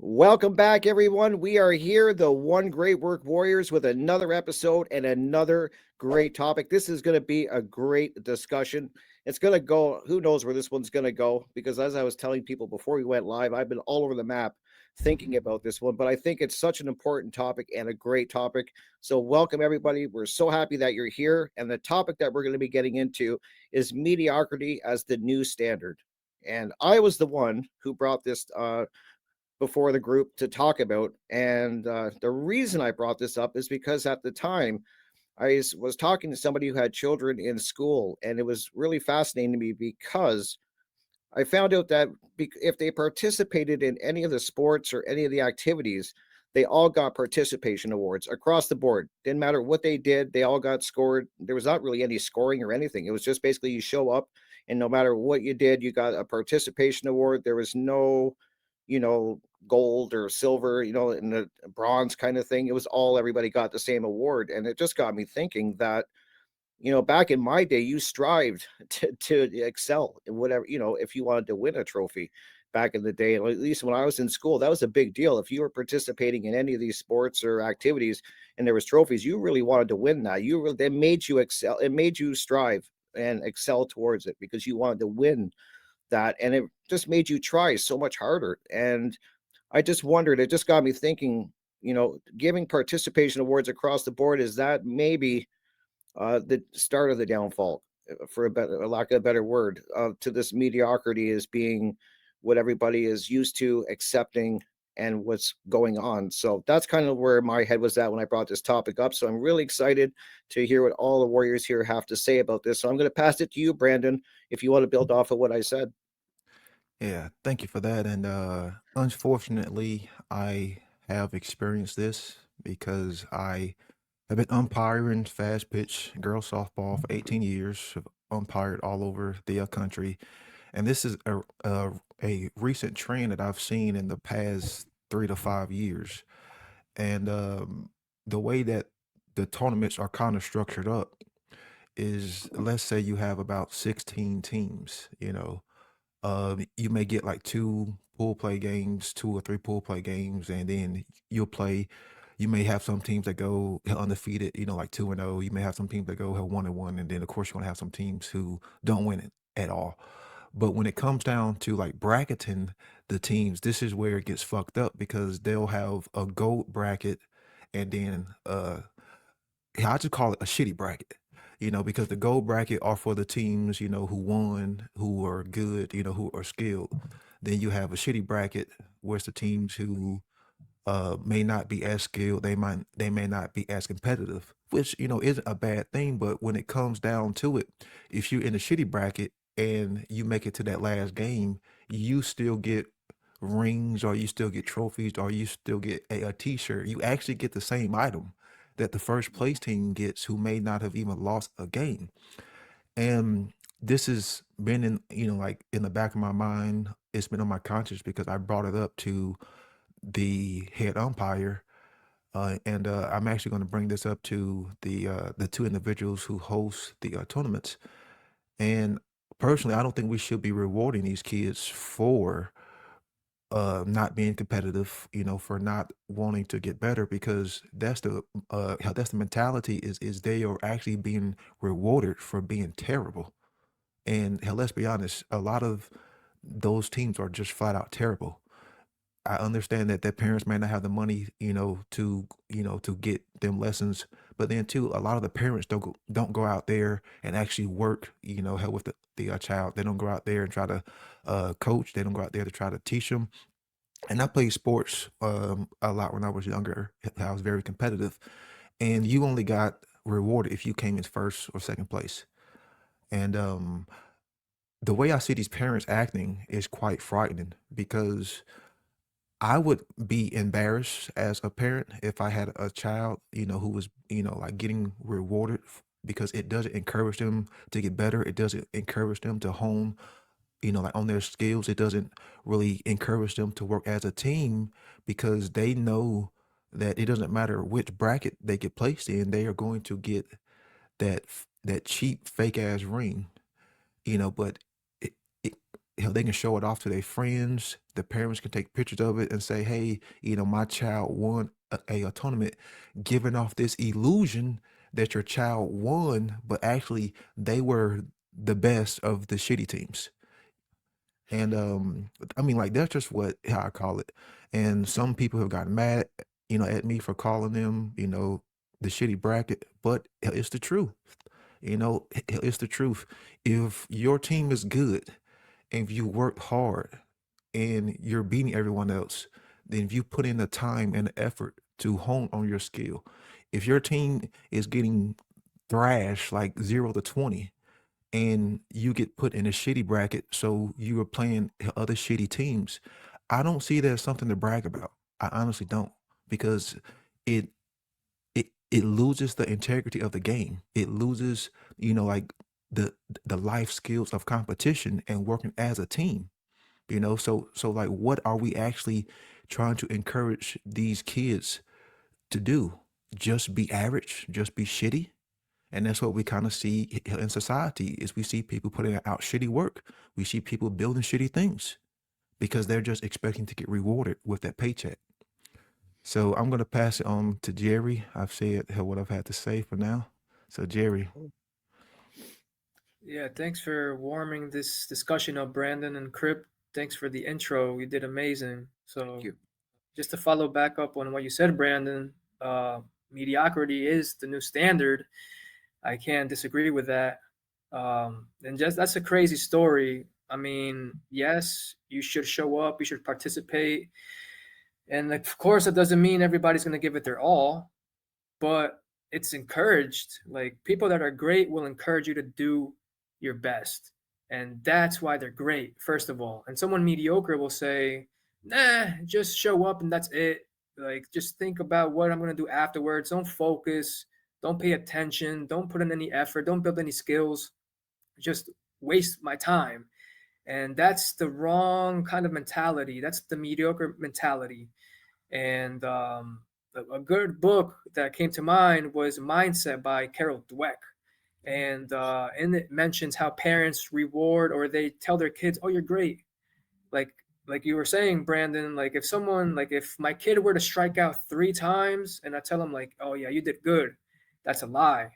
Welcome back, everyone. We are here, the One Great Work Warriors, with another episode and another great topic. This is going to be a great discussion. It's going to go, who knows where this one's going to go? Because as I was telling people before we went live, I've been all over the map thinking about this one, but I think it's such an important topic and a great topic. So, welcome, everybody. We're so happy that you're here. And the topic that we're going to be getting into is mediocrity as the new standard. And I was the one who brought this before the group to talk about. And the reason I brought this up is because at the time was talking to somebody who had children in school, and it was really fascinating to me because I found out that if they participated in any of the sports or any of the activities, they all got participation awards across the board. Didn't matter what they did, they all got scored. There was not really any scoring or anything. It was just basically you show up, and no matter what you did, you got a participation award. There was no, you know, gold or silver, in the bronze kind of thing. It was all everybody got the same award. And it just got me thinking that back in my day, you strived to excel in whatever, if you wanted to win a trophy back in the day. At least when I was in school, that was a big deal. If you were participating in any of these sports or activities and there was trophies, you really wanted to win that. That made you excel. It made you strive and excel towards it because you wanted to win that. And it just made you try so much harder. And I just wondered, it just got me thinking, giving participation awards across the board, is that maybe the start of the downfall, for a lack of a better word, to this mediocrity as being what everybody is used to accepting and what's going on. So that's kind of where my head was at when I brought this topic up. So I'm really excited to hear what all the Warriors here have to say about this. So I'm going to pass it to you, Brandon, if you want to build off of what I said. Yeah, thank you for that. And unfortunately, I have experienced this because I have been umpiring fast pitch girls softball for 18 years. Have umpired all over the country, and this is a recent trend that I've seen in the past 3 to 5 years. And the way that the tournaments are kind of structured up is, let's say you have about 16 teams, you may get like two pool play games, 2 or 3 pool play games, and then you'll play. You may have some teams that go undefeated, like 2-0. You may have some teams that go 1-1, and then of course you're gonna have some teams who don't win it at all. But when it comes down to like bracketing the teams, this is where it gets fucked up because they'll have a gold bracket and then I just call it a shitty bracket, because the gold bracket are for the teams, who won, who are good, who are skilled. Then you have a shitty bracket where it's the teams who may not be as skilled, they may not be as competitive, which isn't a bad thing. But when it comes down to it, if you're in the shitty bracket and you make it to that last game, you still get rings, or you still get trophies, or you still get a t-shirt. You actually get the same item that the first place team gets, who may not have even lost a game. And this has been in, like in the back of my mind. It's been on my conscience because I brought it up to the head umpire, and I'm actually going to bring this up to the two individuals who host the tournaments. And personally, I don't think we should be rewarding these kids for not being competitive, for not wanting to get better, because that's the mentality, is they are actually being rewarded for being terrible. And hell, let's be honest, a lot of those teams are just flat out terrible. I understand that their parents may not have the money, to get them lessons, but then too, a lot of the parents don't go out there and actually work, hell with the child. They don't go out there and try to coach. They don't go out there to try to teach them. And I played sports a lot when I was younger. I was very competitive, and you only got rewarded if you came in first or second place. And the way I see these parents acting is quite frightening, because I would be embarrassed as a parent if I had a child, who was, like getting rewarded, because it doesn't encourage them to get better. It doesn't encourage them to hone, like on their skills. It doesn't really encourage them to work as a team, because they know that it doesn't matter which bracket they get placed in, they are going to get that cheap fake ass ring. But it, it they can show it off to their friends. The parents can take pictures of it and say, "Hey, my child won a tournament," giving off this illusion that your child won, but actually they were the best of the shitty teams. And I mean, like, that's just what how I call it. And some people have gotten mad, at me for calling them, the shitty bracket, but it's the truth. It's the truth. If your team is good and if you work hard and you're beating everyone else, then if you put in the time and the effort to hone on your skill, if your team is getting thrashed like 0 to 20, and you get put in a shitty bracket, so you are playing other shitty teams, I don't see that as something to brag about. I honestly don't, because it it loses the integrity of the game. It loses, like the the life skills of competition and working as a team. So like, what are we actually trying to encourage these kids to do? Just be average, just be shitty? And that's what we kind of see in society is we see people putting out shitty work. We see people building shitty things because they're just expecting to get rewarded with that paycheck. So I'm going to pass it on to Jerry. I've said what I've had to say for now. So Jerry. Yeah, thanks for warming this discussion up, Brandon and Crip. Thanks for the intro. You did amazing. Thank So, you. just to follow back up on what you said, Brandon, mediocrity is the new standard. I can't disagree with that. And just that's a crazy story. I mean, yes, you should show up, you should participate. And of course, it doesn't mean everybody's going to give it their all, but it's encouraged. Like people that are great will encourage you to do your best. And that's why they're great, first of all. And someone mediocre will say, nah, just show up and that's it. Like, just think about what I'm going to do afterwards. Don't focus. Don't pay attention. Don't put in any effort. Don't build any skills. Just waste my time. And that's the wrong kind of mentality. That's the mediocre mentality. And a good book that came to mind was Mindset by Carol Dweck. And it mentions how parents reward or they tell their kids, "Oh, you're great." Like like you were saying, Brandon. Like if my kid were to strike out 3 times, and I tell him like, "Oh yeah, you did good," that's a lie.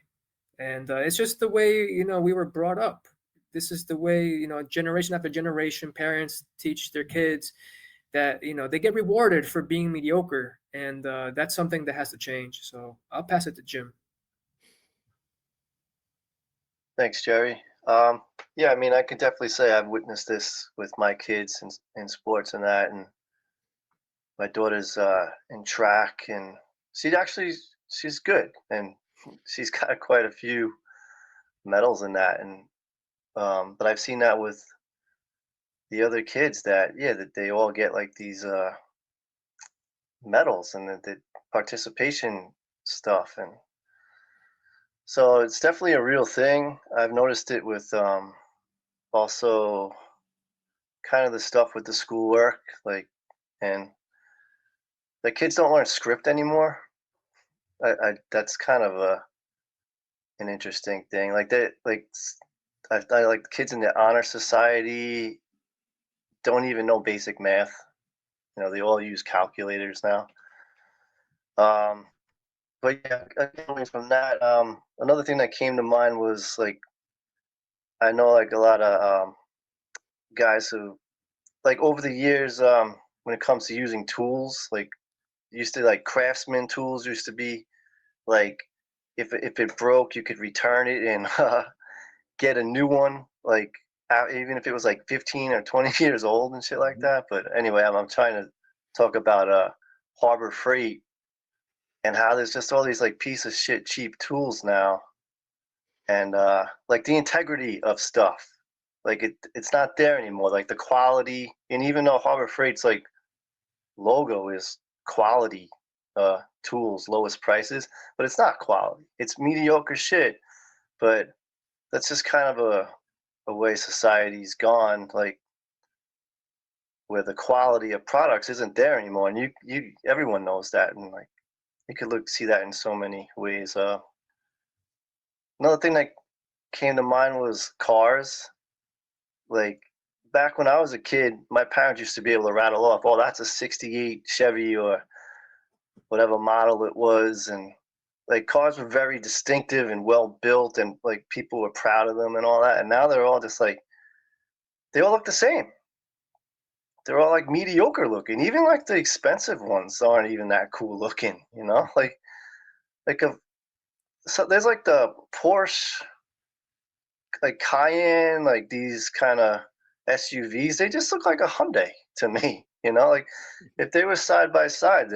And it's just the way we were brought up. This is the way generation after generation, parents teach their kids that they get rewarded for being mediocre, and that's something that has to change. So I'll pass it to Jim. Thanks, Jerry. Yeah, I mean, I can definitely say I've witnessed this with my kids in sports and that, and my daughter's in track, and she's good, and she's got quite a few medals in that, and but I've seen that with the other kids that yeah that they all get like these medals and the participation stuff, and so it's definitely a real thing. I've noticed it with also kind of the stuff with the schoolwork, like, and the kids don't learn script anymore. That's kind of an interesting thing. Like they I like kids in the honor society don't even know basic math. They all use calculators now. Um, but yeah, going from that, another thing that came to mind was like I know like a lot of guys who like over the years when it comes to using tools like used to like craftsman tools used to be like if it broke you could return it and get a new one like even if it was like 15 or 20 years old and shit like that. But anyway, I'm trying to talk about Harbor Freight and how there's just all these like piece of shit cheap tools now, and like the integrity of stuff like it's not there anymore, like the quality. And even though Harbor Freight's like logo is quality tools, lowest prices, but it's not quality, it's mediocre shit. But that's just kind of a way society's gone, like where the quality of products isn't there anymore, and you everyone knows that, and like you could see that in so many ways. Another thing that came to mind was cars. Like back when I was a kid, my parents used to be able to rattle off, oh, that's a 68 Chevy or whatever model it was. And like cars were very distinctive and well built, and like people were proud of them and all that. And now they're all just like, they all look the same. They're all like mediocre looking. Even like the expensive ones aren't even that cool looking, you know? So there's like the Porsche, like Cayenne, like these kind of SUVs. They just look like a Hyundai to me, you know? Like if they were side by side,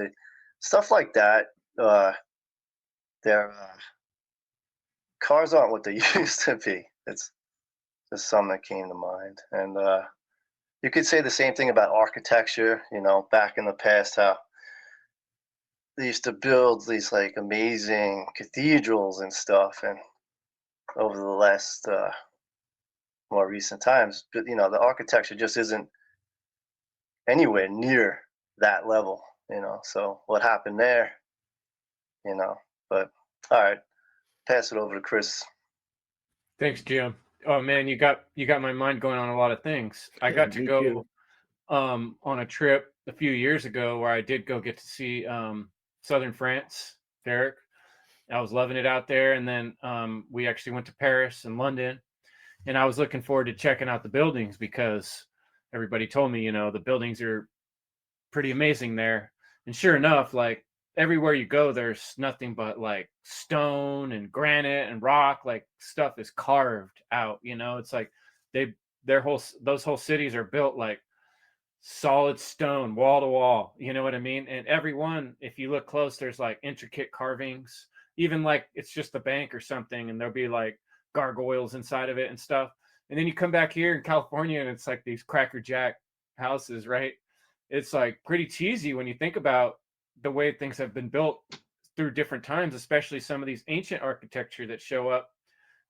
stuff like that, their cars aren't what they used to be. It's just something that came to mind. And you could say the same thing about architecture, you know, back in the past, how they used to build these like amazing cathedrals and stuff. And over the last more recent times, but you know, the architecture just isn't anywhere near that level, you know. So what happened there, you know? But all right, pass it over to Chris. Thanks, Jim. Oh man, you got my mind going on a lot of things. I got to Me go too. on a trip a few years ago where I did go get to see southern France, Derek. I was loving it out there, and then we actually went to Paris and London, and I was looking forward to checking out the buildings because everybody told me, you know, the buildings are pretty amazing there. And sure enough, like everywhere you go, there's nothing but like stone and granite and rock. Like stuff is carved out, you know. It's like those whole cities are built like solid stone, wall to wall, you know what I mean? And every one, if you look close, there's like intricate carvings, even like it's just a bank or something, and there'll be like gargoyles inside of it and stuff. And then you come back here in California and it's like these Cracker Jack houses, right? It's like pretty cheesy when you think about the way things have been built through different times, especially some of these ancient architecture that show up.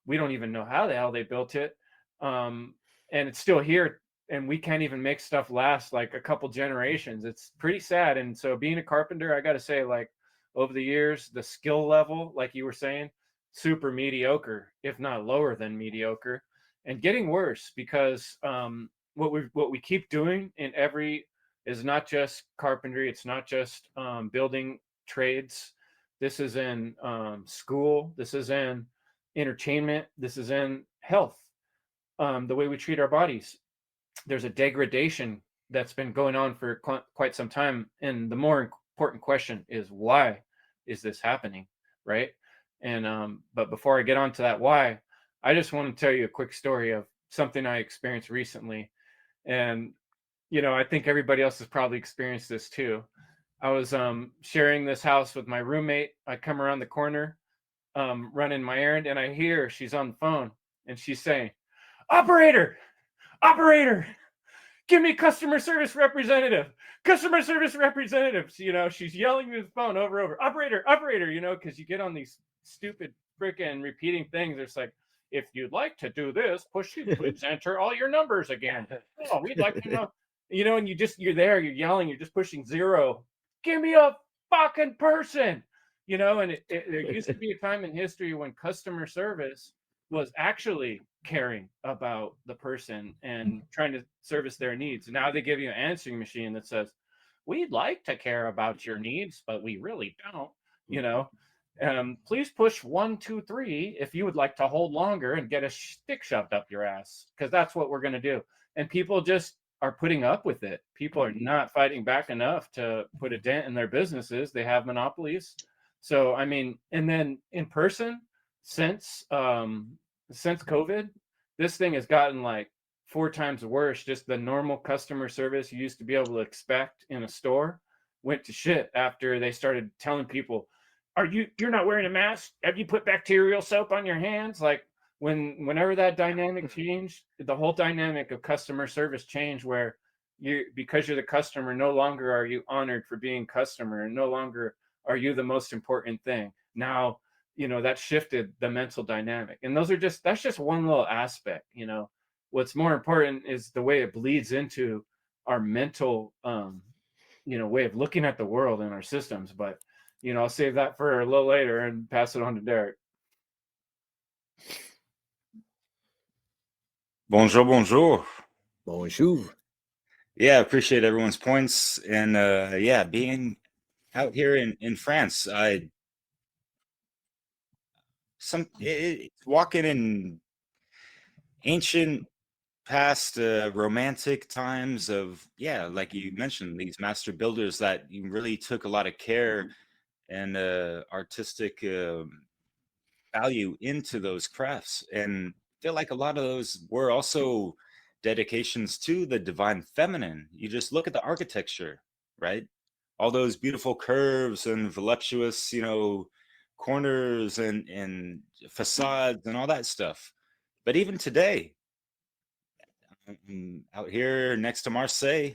We don't even know how the hell they built it. And it's still here, and we can't even make stuff last like a couple generations. It's pretty sad. And so being a carpenter, I got to say, like over the years, the skill level, like you were saying, super mediocre, if not lower than mediocre, and getting worse because what we keep doing in every is not just carpentry. It's not just building trades. This is in school. This is in entertainment. This is in health. The way we treat our bodies. There's a degradation that's been going on for quite some time. And the more important question is, why is this happening? Right. And but before I get on to that why, I just want to tell you a quick story of something I experienced recently. And, you know, I think everybody else has probably experienced this too. I was sharing this house with my roommate. I come around the corner, running my errand, and I hear she's on the phone and she's saying, operator, give me customer service representative. Customer service representatives. You know, she's yelling to the phone over. Operator, you know, because you get on these stupid freaking repeating things. It's like, if you'd like to do this, please enter all your numbers again. Oh, we'd like to know. You know, and you're there, you're yelling, you're just pushing 0. Give me a fucking person. You know, and there used to be a time in history when customer service was actually caring about the person and trying to service their needs. Now they give you an answering machine that says, we'd like to care about your needs, but we really don't, you know. Please push 1, 2, 3 if you would like to hold longer and get a stick shoved up your ass, because that's what we're going to do. And people just are putting up with it. People are not fighting back enough to put a dent in their businesses. They have monopolies. So, I mean, and then in person, since COVID, this thing has gotten like 4 times worse. Just the normal customer service you used to be able to expect in a store went to shit after they started telling people, you're not wearing a mask? Have you put bacterial soap on your hands? Like whenever that dynamic changed, the whole dynamic of customer service changed, where because you're the customer, no longer are you honored for being customer, and no longer are you the most important thing. Now, you know, that shifted the mental dynamic. And that's just one little aspect. You know, what's more important is the way it bleeds into our mental, you know, way of looking at the world and our systems. But, you know, I'll save that for a little later and pass it on to Derek. Bonjour. Bonjour. Yeah, appreciate everyone's points. And yeah, being out here in France, walking in ancient past romantic times of, yeah, like you mentioned, these master builders that you really took a lot of care and artistic value into those crafts. And I feel like a lot of those were also dedications to the divine feminine. You just look at the architecture, right? All those beautiful curves and voluptuous, corners and facades and all that stuff. But even today, I'm out here next to Marseille,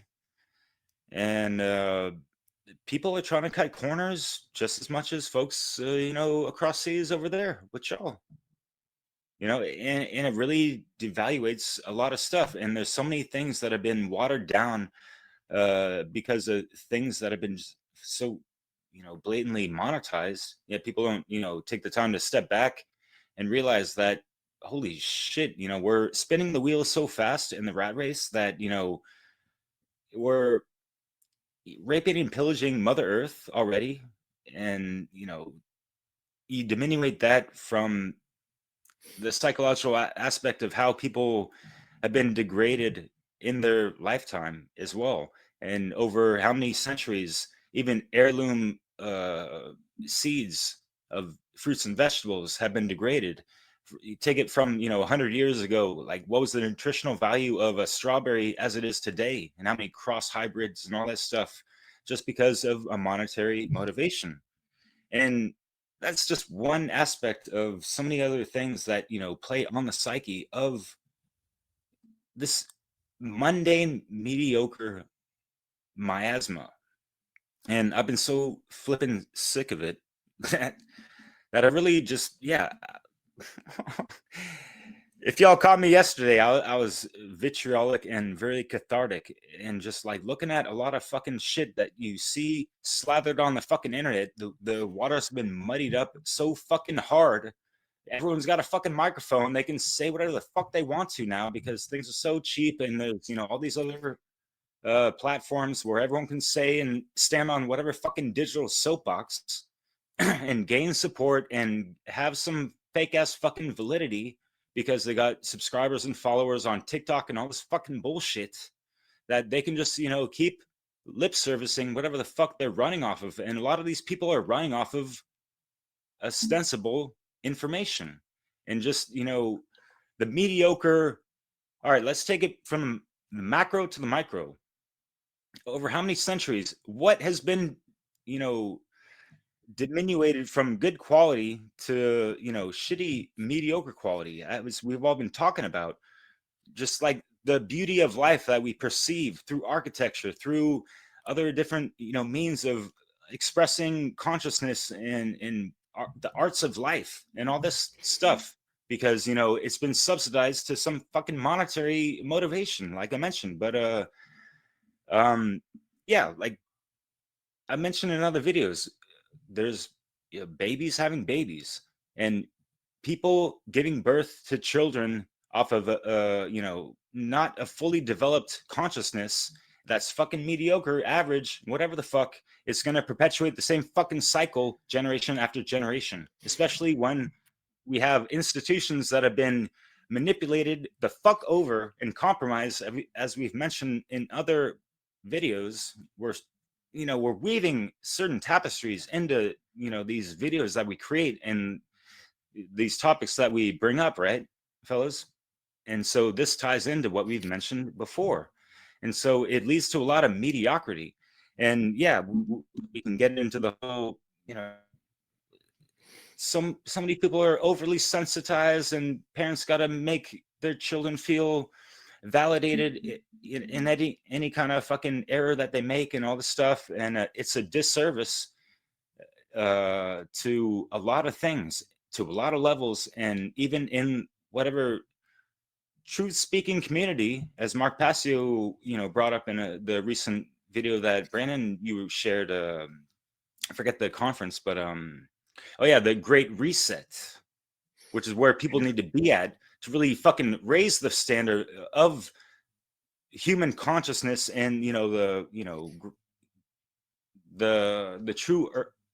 and people are trying to cut corners just as much as folks, across seas over there with y'all. And it really devaluates a lot of stuff. And there's so many things that have been watered down because of things that have been so, blatantly monetized. Yet people don't, take the time to step back and realize that, holy shit, we're spinning the wheel so fast in the rat race that, we're raping and pillaging Mother Earth already. And, you diminuate that from the psychological aspect of how people have been degraded in their lifetime as well, and over how many centuries, even heirloom seeds of fruits and vegetables have been degraded. You take it from 100 years ago, like what was the nutritional value of a strawberry as it is today, and how many cross hybrids and all that stuff, just because of a monetary motivation. And that's just one aspect of so many other things that play on the psyche of this mundane, mediocre miasma. And I've been so flippin' sick of it that I really just, yeah. If y'all caught me yesterday, I was vitriolic and very cathartic, and just like looking at a lot of fucking shit that you see slathered on the fucking internet. The water's been muddied up so fucking hard. Everyone's got a fucking microphone. They can say whatever the fuck they want to now because things are so cheap, and there's all these other platforms where everyone can say and stand on whatever fucking digital soapbox and gain support and have some fake ass fucking validity because they got subscribers and followers on TikTok and all this fucking bullshit that they can just, keep lip servicing whatever the fuck they're running off of. And a lot of these people are running off of ostensible information and just, the mediocre. All right, let's take it from the macro to the micro. Over how many centuries, what has been, diminuted from good quality to shitty mediocre quality, as we've all been talking about, just like the beauty of life that we perceive through architecture, through other different means of expressing consciousness and the arts of life and all this stuff, because it's been subsidized to some fucking monetary motivation, like I mentioned. But yeah, like I mentioned in other videos, there's babies having babies and people giving birth to children off of not a fully developed consciousness that's fucking mediocre, average, whatever the fuck. It's going to perpetuate the same fucking cycle generation after generation, especially when we have institutions that have been manipulated the fuck over and compromised, as we've mentioned in other videos. We're weaving certain tapestries into these videos that we create and these topics that we bring up, right, fellas? And so this ties into what we've mentioned before, and so it leads to a lot of mediocrity. And yeah, we can get into the whole, so many people are overly sensitized, and parents got to make their children feel validated in any kind of fucking error that they make and all this stuff. And it's a disservice to a lot of things, to a lot of levels, and even in whatever truth speaking community, as Mark Passio brought up in the recent video that Brandon you shared. I forget the conference, but oh yeah, the Great Reset, which is where people need to be at to really fucking raise the standard of human consciousness and the true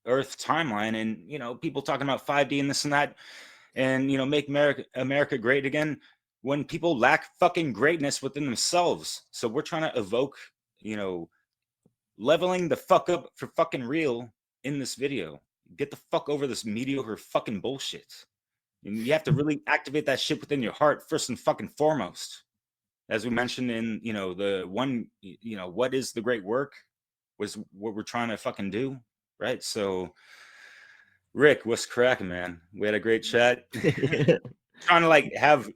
Earth timeline, and people talking about 5D and this and that, and make America great again, when people lack fucking greatness within themselves. So we're trying to evoke leveling the fuck up for fucking real in this video. Get the fuck over this mediocre fucking bullshit. And you have to really activate that shit within your heart first and fucking foremost. As we mentioned in the one, what is the great work was what we're trying to fucking do, right? So Rick, what's cracking, man? We had a great chat. Trying to like have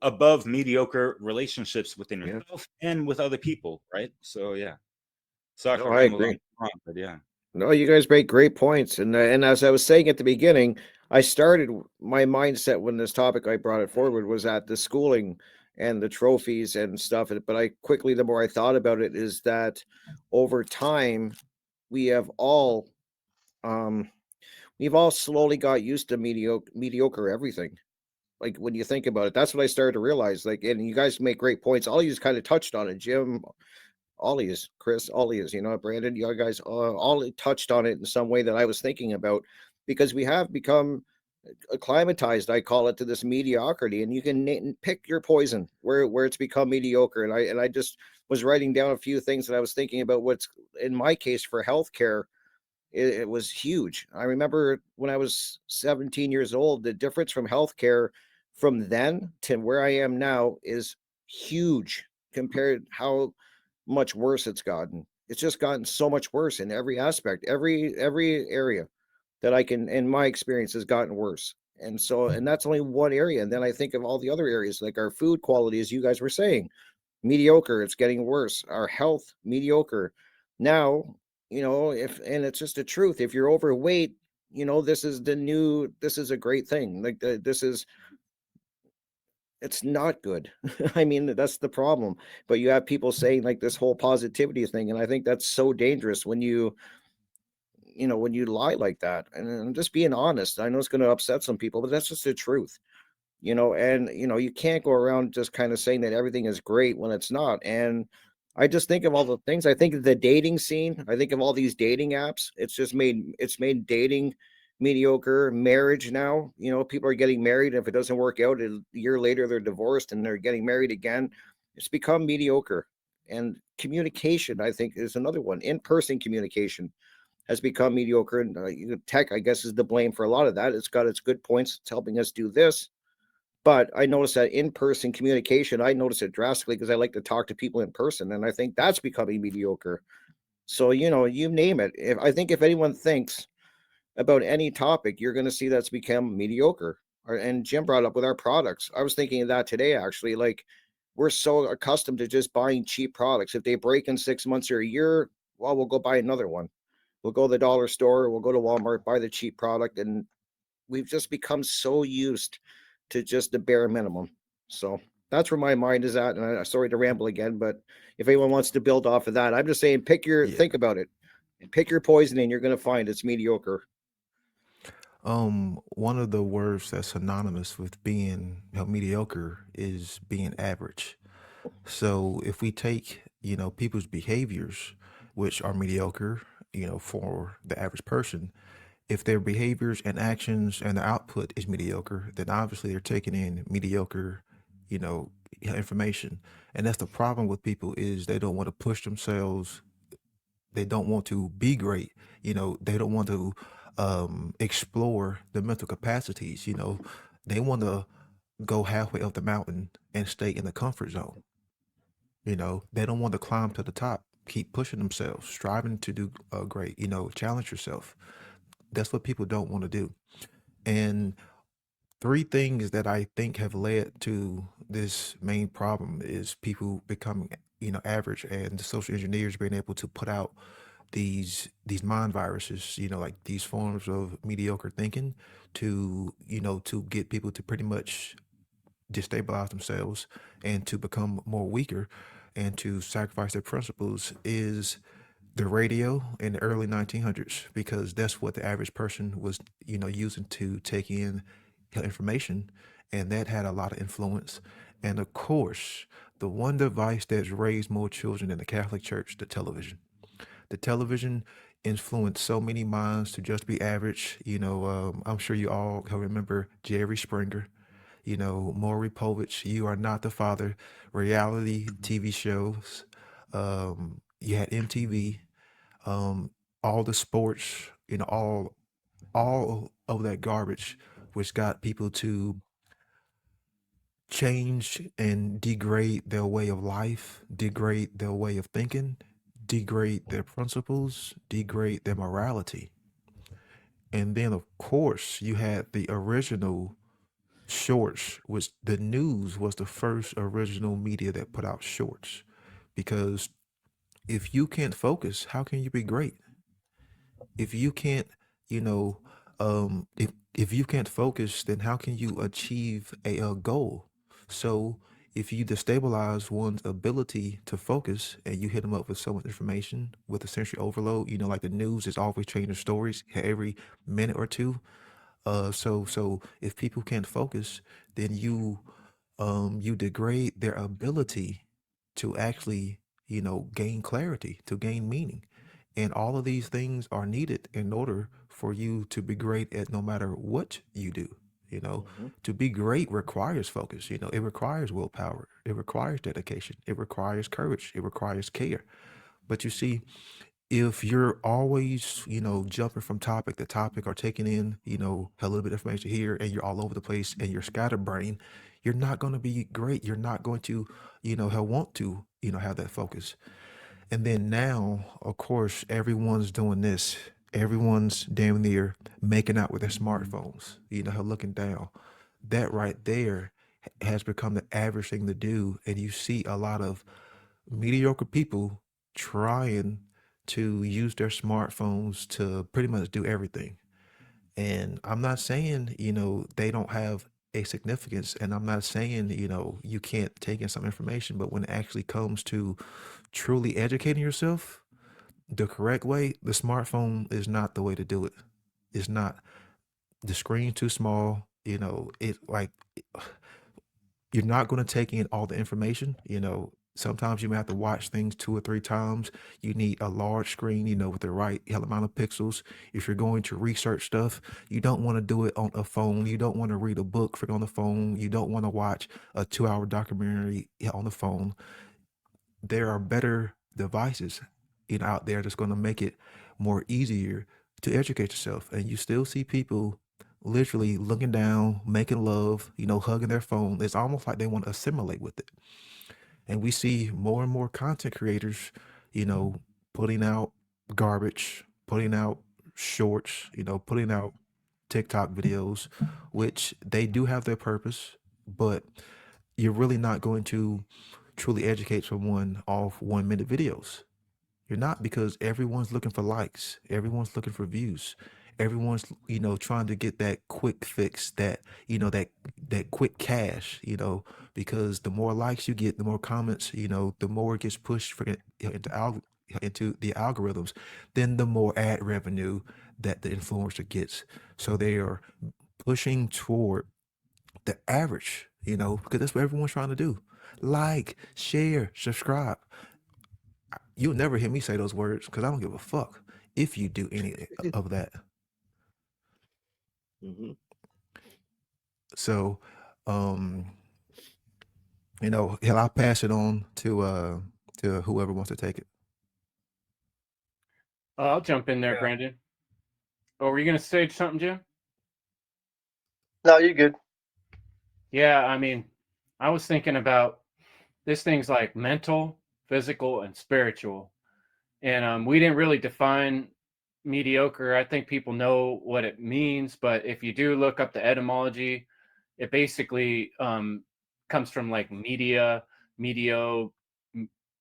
above mediocre relationships within yourself and with other people, right? So yeah, sorry for I rambling agree. on, but yeah. No, you guys make great points, and as I was saying at the beginning, I started my mindset when this topic I brought it forward was at the schooling and the trophies and stuff. But I quickly, the more I thought about it, is that over time we have all we've all slowly got used to mediocre everything. Like when you think about it, that's what I started to realize. Like, and you guys make great points. All you just kind of touched on it, Jim. Ollie is Chris, Ollie is, Brandon, you guys all touched on it in some way that I was thinking about, because we have become acclimatized, I call it, to this mediocrity, and you can pick your poison where it's become mediocre. And I just was writing down a few things that I was thinking about. What's in my case for healthcare, it was huge. I remember when I was 17 years old, the difference from healthcare from then to where I am now is huge compared how much worse it's gotten. It's just gotten so much worse in every aspect, every area that I can, in my experience, has gotten worse. And that's only one area. And then I think of all the other areas, like our food quality, as you guys were saying, mediocre. It's getting worse. Our health, mediocre. Now, and it's just the truth. If you're overweight, this is a great thing. Like it's not good. I mean, that's the problem. But you have people saying like this whole positivity thing, and I think that's so dangerous when when you lie like that. And I'm just being honest. I know it's going to upset some people, but that's just the truth. And you can't go around just kind of saying that everything is great when it's not. And I just think of all the things. I think of the dating scene. I think of all these dating apps. It's made dating mediocre. Marriage now, people are getting married. If it doesn't work out, a year later they're divorced and they're getting married again. It's become mediocre. And communication, I think, is another one. In-person communication has become mediocre. And tech, I guess, is the blame for a lot of that. It's got its good points. It's helping us do this. But I noticed that in-person communication, I noticed it drastically because I like to talk to people in person. And I think that's becoming mediocre. So, you name it. If anyone thinks about any topic, you're going to see that's become mediocre. And Jim brought up with our products. I was thinking of that today, actually. Like, we're so accustomed to just buying cheap products. If they break in 6 months or a year, well, we'll go buy another one. We'll go to the dollar store, we'll go to Walmart, buy the cheap product. And we've just become so used to just the bare minimum. So that's where my mind is at. And I'm sorry to ramble again, but if anyone wants to build off of that, I'm just saying, think about it and pick your poison, and you're going to find it's mediocre. One of the words that's synonymous with being mediocre is being average. So if we take, people's behaviors, which are mediocre, for the average person, if their behaviors and actions and their output is mediocre, then obviously they're taking in mediocre, information. And that's the problem with people is they don't want to push themselves. They don't want to be great. They don't want to explore the mental capacities. They want to go halfway up the mountain and stay in the comfort zone. They don't want to climb to the top, keep pushing themselves, striving to do great, challenge yourself. That's what people don't want to do. And three things that I think have led to this main problem is people becoming, average, and the social engineers being able to put out these mind viruses, like these forms of mediocre thinking to get people to pretty much destabilize themselves and to become more weaker and to sacrifice their principles is the radio in the early 1900s, because that's what the average person was using to take in information, and that had a lot of influence. And of course, The one device that's raised more children than the Catholic Church, the television. The television influenced so many minds to just be average. I'm sure you all can remember Jerry Springer, Maury Povich, You Are Not the Father, reality TV shows. You had MTV, all the sports, all of that garbage, which got people to change and degrade their way of life, degrade their way of thinking, degrade their principles, degrade their morality. And then, of course, you had the original shorts, which the news was the first original media that put out shorts. Because if you can't focus, how can you be great? If you can't, you know, if you can't focus, then how can you achieve a goal? So if you destabilize one's ability to focus and you hit them up with so much information with a sensory overload, like the news is always changing stories every minute or two. So if people can't focus, then you degrade their ability to actually, gain clarity, to gain meaning. And all of these things are needed in order for you to be great at no matter what you do. Mhm. To be great requires focus. It requires willpower. It requires dedication. It requires courage. It requires care. But you see, if you're always, jumping from topic to topic or taking in, a little bit of information here and you're all over the place and you're scatterbrained, you're not going to be great. You're not going to, want to, have that focus. And then now, of course, everyone's doing this. Everyone's damn near making out with their smartphones, looking down. That right there has become the average thing to do. And you see a lot of mediocre people trying to use their smartphones to pretty much do everything. And I'm not saying, they don't have a significance. And I'm not saying, you can't take in some information, but when it actually comes to truly educating yourself the correct way, the smartphone is not the way to do it. It's not. The screen too small, it like you're not going to take in all the information. Sometimes you may have to watch things two or three times. You need a large screen, with the right amount of pixels. If you're going to research stuff, you don't want to do it on a phone. You don't want to read a book on the phone. You don't want to watch a 2-hour documentary on the phone. There are better devices, out there that's going to make it more easier to educate yourself. And you still see people literally looking down, making love, hugging their phone. It's almost like they want to assimilate with it. And we see more and more content creators, you know, putting out garbage, putting out shorts, putting out TikTok videos, which they do have their purpose, but you're really not going to truly educate someone off 1 minute videos. You're not, because everyone's looking for likes, everyone's looking for views, everyone's trying to get that quick fix, that quick cash, because the more likes you get, the more comments, the more it gets pushed into the algorithms, then the more ad revenue that the influencer gets. So they are pushing toward the average, because that's what everyone's trying to do. Like, share, subscribe. You'll never hear me say those words because I don't give a fuck if you do any of that. Mhm. So, um, hell, I'll pass it on to whoever wants to take it. I'll jump in there, Yeah. Brandon. Oh, were you gonna say something, Jim? No, you're good. Yeah, I mean, I was thinking about this thing's like mental, physical, and spiritual. And we didn't really define mediocre. I think people know what it means, but if you do look up the etymology, it basically comes from like medio.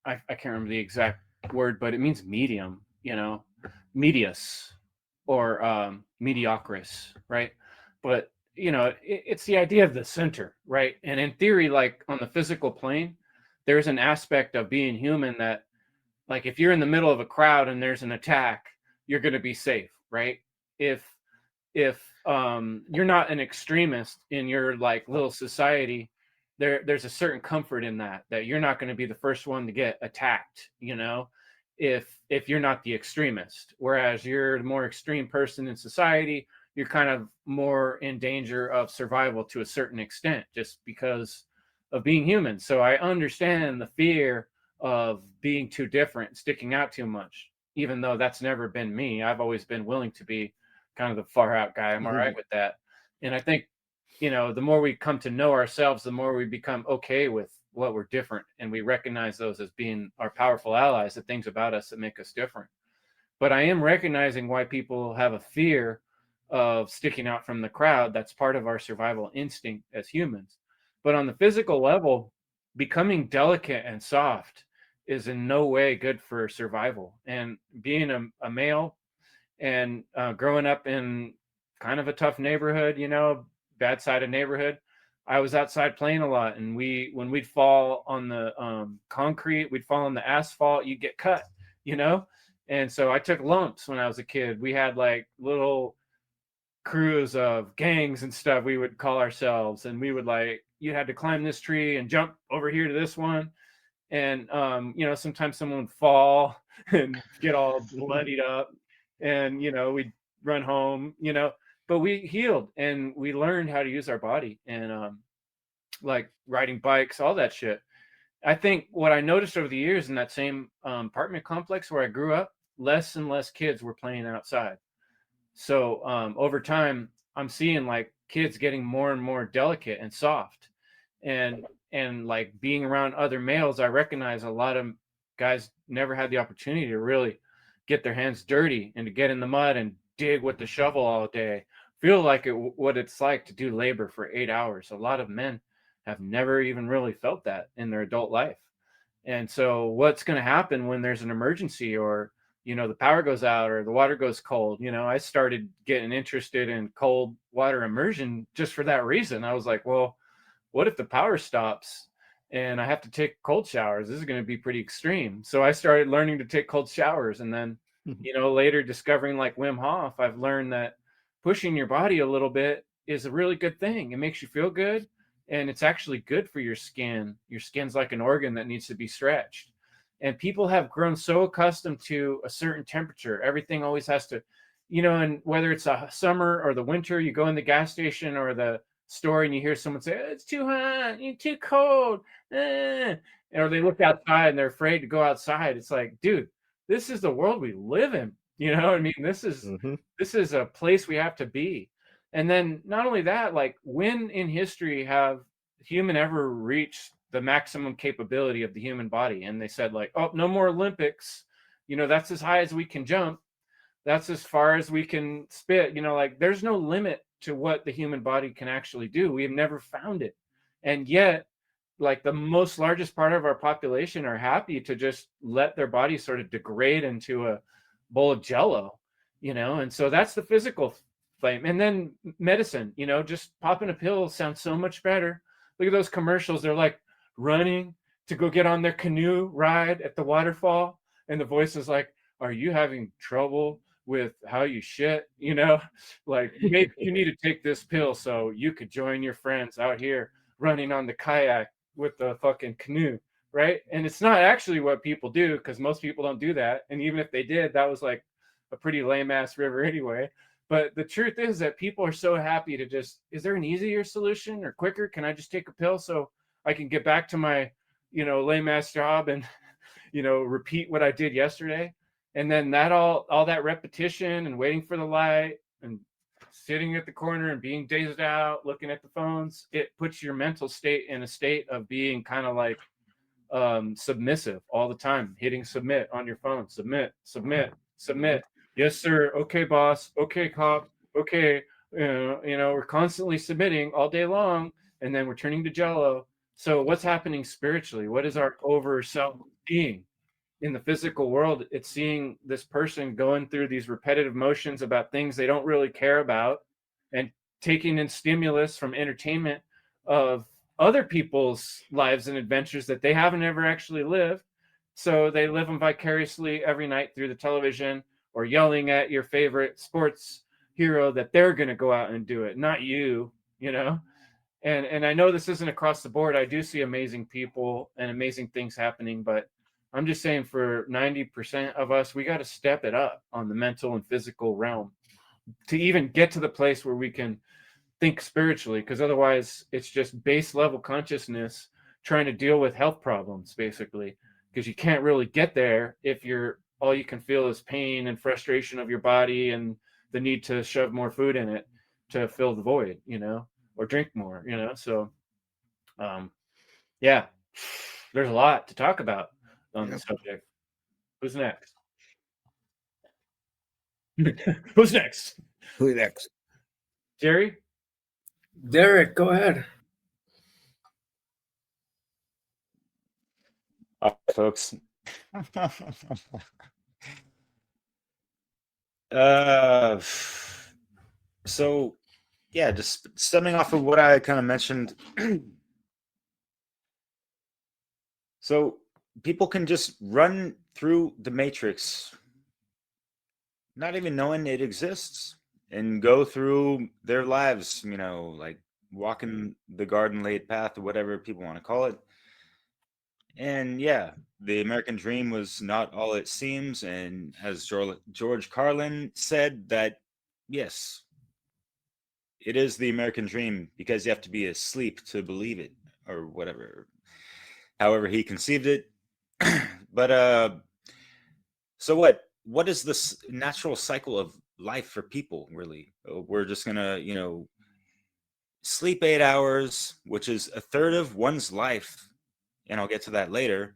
I can't remember the exact word, but it means medium, medius or mediocris, right? But it's the idea of the center, right? And in theory, like on the physical plane, there's an aspect of being human that, like, if you're in the middle of a crowd and there's an attack, you're going to be safe, right? If you're not an extremist in your like little society, there's a certain comfort in that you're not going to be the first one to get attacked, if you're not the extremist. Whereas you're the more extreme person in society, you're kind of more in danger of survival to a certain extent, just because of being human. So I understand the fear of being too different, sticking out too much, even though that's never been me. I've always been willing to be kind of the far out guy. I'm all right with that. And I think, the more we come to know ourselves, the more we become okay with what we're different, and we recognize those as being our powerful allies, the things about us that make us different. But I am recognizing why people have a fear of sticking out from the crowd. That's part of our survival instinct as humans. But on the physical level, becoming delicate and soft is in no way good for survival. And being a male and growing up in kind of a tough neighborhood, bad side of neighborhood, I was outside playing a lot, and when we'd fall on the concrete, we'd fall on the asphalt, you'd get cut, and so I took lumps when I was a kid. We had like little crews of gangs and stuff, we would call ourselves, and we would you had to climb this tree and jump over here to this one, and sometimes someone would fall and get all bloodied up, and we'd run home, but we healed and we learned how to use our body, and like riding bikes, all that shit. I think what I noticed over the years in that same apartment complex where I grew up, less and less kids were playing outside. So over time, I'm seeing like kids getting more and more delicate and soft, and like being around other males, I recognize a lot of guys never had the opportunity to really get their hands dirty and to get in the mud and dig with the shovel all day, feel like what it's like to do labor for 8 hours. A lot of men have never even really felt that in their adult life. And so what's going to happen when there's an emergency, or the power goes out or the water goes cold? I started getting interested in cold water immersion just for that reason. I was like, well, what if the power stops and I have to take cold showers? This is going to be pretty extreme. So I started learning to take cold showers, and then later discovering like Wim Hof, I've learned that pushing your body a little bit is a really good thing. It makes you feel good, and it's actually good for your skin. Your skin's like an organ that needs to be stretched. And people have grown so accustomed to a certain temperature. Everything always has to, and whether it's a summer or the winter, you go in the gas station or the store and you hear someone say, it's too hot, you're too cold. Or they look outside and they're afraid to go outside. It's like, dude, this is the world we live in. This is a place we have to be. And then not only that, like, when in history have human ever reached the maximum capability of the human body? And they said like, oh, no more Olympics. That's as high as we can jump. That's as far as we can spit. Like, there's no limit to what the human body can actually do. We have never found it. And yet, like, the most largest part of our population are happy to just let their body sort of degrade into a bowl of jello, and so that's the physical flame. And then medicine, just popping a pill sounds so much better. Look at those commercials. They're like running to go get on their canoe ride at the waterfall, and the voice is like, are you having trouble with how you shit? Like, maybe you need to take this pill so you could join your friends out here running on the kayak with the fucking canoe, right? And it's not actually what people do, because most people don't do that. And even if they did, that was like a pretty lame ass river anyway. But the truth is that people are so happy to just, is there an easier solution or quicker? Can I just take a pill so I can get back to my, lame ass job and, repeat what I did yesterday? And then that all that repetition and waiting for the light and sitting at the corner and being dazed out, looking at the phones, it puts your mental state in a state of being kind of like submissive all the time, hitting submit on your phone. Submit. Yes, sir. Okay, boss. Okay, cop. Okay. We're constantly submitting all day long, and then we're turning to jello. So what's happening spiritually? What is our over self being? In the physical world, it's seeing this person going through these repetitive motions about things they don't really care about, and taking in stimulus from entertainment of other people's lives and adventures that they haven't ever actually lived. So they live them vicariously every night through the television, or yelling at your favorite sports hero that they're going to go out and do it, not you, And I know this isn't across the board. I do see amazing people and amazing things happening, but I'm just saying for 90% of us, we got to step it up on the mental and physical realm to even get to the place where we can think spiritually, because otherwise it's just base level consciousness trying to deal with health problems, basically, because you can't really get there if you're all you can feel is pain and frustration of your body and the need to shove more food in it to fill the void, or drink more, so yeah, there's a lot to talk about on the subject. Who's next? Who's next? Who next? Jerry? Derek, go ahead. All right, folks. So yeah, just stemming off of what I kind of mentioned. So people can just run through the matrix, not even knowing it exists, and go through their lives, like walking the garden laid path or whatever people want to call it. And yeah, the American dream was not all it seems. And as George Carlin said, that yes, it is the American dream because you have to be asleep to believe it, or whatever, however he conceived it. But so what is this natural cycle of life for people, really? We're just gonna, sleep 8 hours, which is a third of one's life, and I'll get to that later.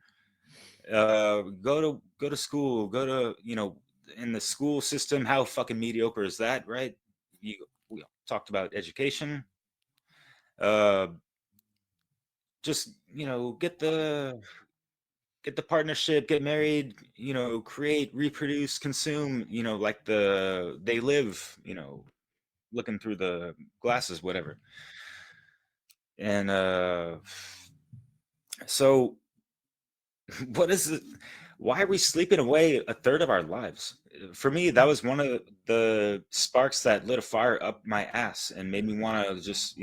Go to school, go to, in the school system, how fucking mediocre is that, right? We talked about education. Just, get the partnership, get married, create, reproduce, consume, like they live, looking through the glasses, whatever. And so what is it? Why are we sleeping away a third of our lives? For me, that was one of the sparks that lit a fire up my ass and made me want to just,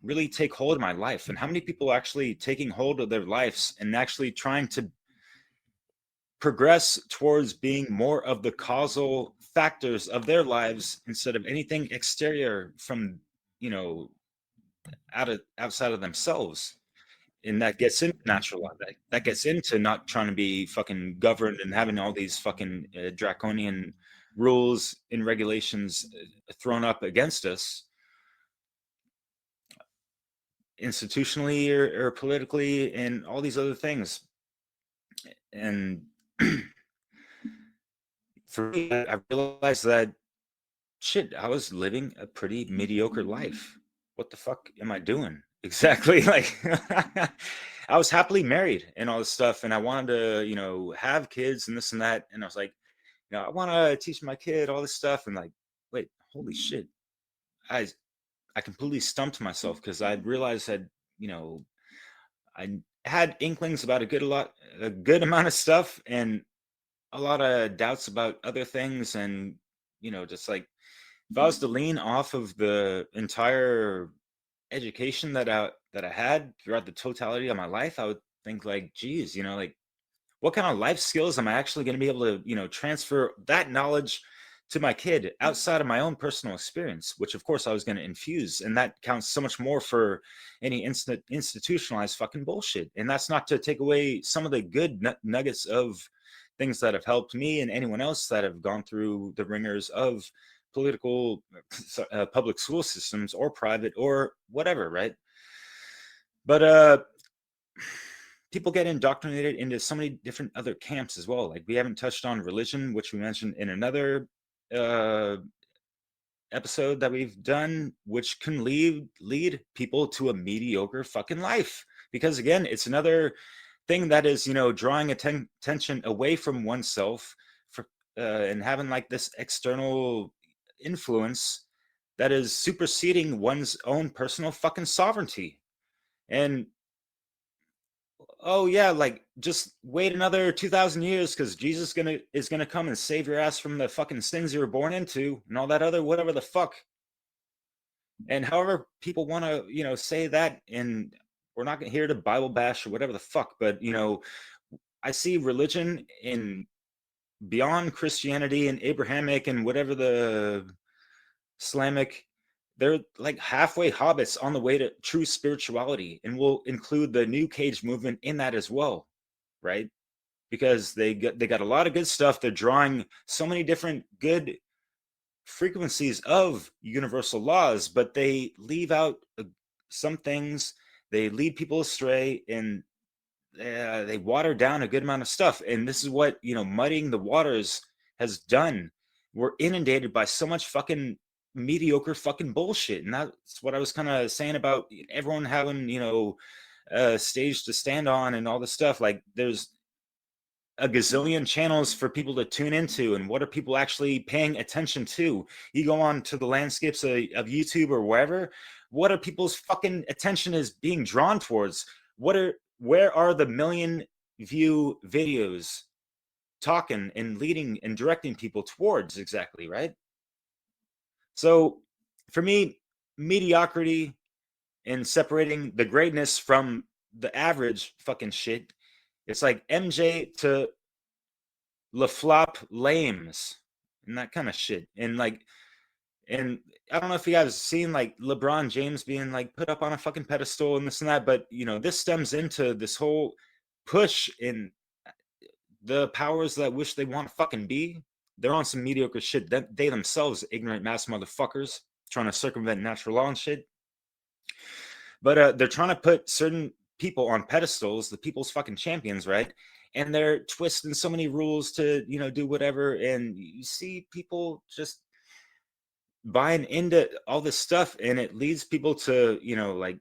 really take hold of my life. And how many people are actually taking hold of their lives and actually trying to progress towards being more of the causal factors of their lives instead of anything exterior from, outside of themselves. And that gets into natural law. That gets into not trying to be fucking governed and having all these fucking draconian rules and regulations thrown up against us institutionally or politically and all these other things. And for me, I realized that shit, I was living a pretty mediocre life. What the fuck am I doing? Exactly. Like I was happily married and all this stuff. And I wanted to, have kids and this and that. And I was like, I want to teach my kid all this stuff. And like, wait, holy shit. I completely stumped myself because I realized that, I had inklings about a good amount of stuff and a lot of doubts about other things. And, just like, if I was to lean off of the entire education that I had throughout the totality of my life, I would think like, geez, like, what kind of life skills am I actually going to be able to, transfer that knowledge to my kid outside of my own personal experience, which of course I was going to infuse. And that counts so much more for any institutionalized fucking bullshit. And that's not to take away some of the good nuggets of things that have helped me and anyone else that have gone through the ringers of political public school systems or private or whatever, right? But people get indoctrinated into so many different other camps as well. Like, we haven't touched on religion, which we mentioned in another episode that we've done, which can lead people to a mediocre fucking life, because again, it's another thing that is, drawing attention away from oneself for and having like this external influence that is superseding one's own personal fucking sovereignty. And oh yeah, like, just wait another 2,000 years because Jesus is gonna come and save your ass from the fucking sins you were born into and all that other whatever the fuck. And however people want to, say that, and we're not here to Bible bash or whatever the fuck, but I see religion in beyond Christianity and Abrahamic and whatever the Islamic, they're like halfway hobbits on the way to true spirituality, and we'll include the New Cage movement in that as well, right? Because they got a lot of good stuff. They're drawing so many different good frequencies of universal laws, but they leave out some things. They lead people astray, and they water down a good amount of stuff. And this is what muddying the waters has done. We're inundated by so much fucking mediocre fucking bullshit, and that's what I was kind of saying about everyone having a stage to stand on and all this stuff. Like, there's a gazillion channels for people to tune into, and what are people actually paying attention to? You go on to the landscapes of YouTube or wherever, what are people's fucking attention is being drawn towards? Where are the million view videos talking and leading and directing people towards exactly, right? So for me, mediocrity and separating the greatness from the average fucking shit, it's like MJ to La Flop lames and that kind of shit. And I don't know if you guys have seen like LeBron James being like put up on a fucking pedestal and this and that, but this stems into this whole push in the powers that wish they want to fucking be. They're on some mediocre shit. That they themselves, ignorant mass motherfuckers, trying to circumvent natural law and shit. But they're trying to put certain people on pedestals, the people's fucking champions, right? And they're twisting so many rules to do whatever, and you see people just buying into all this stuff, and it leads people to like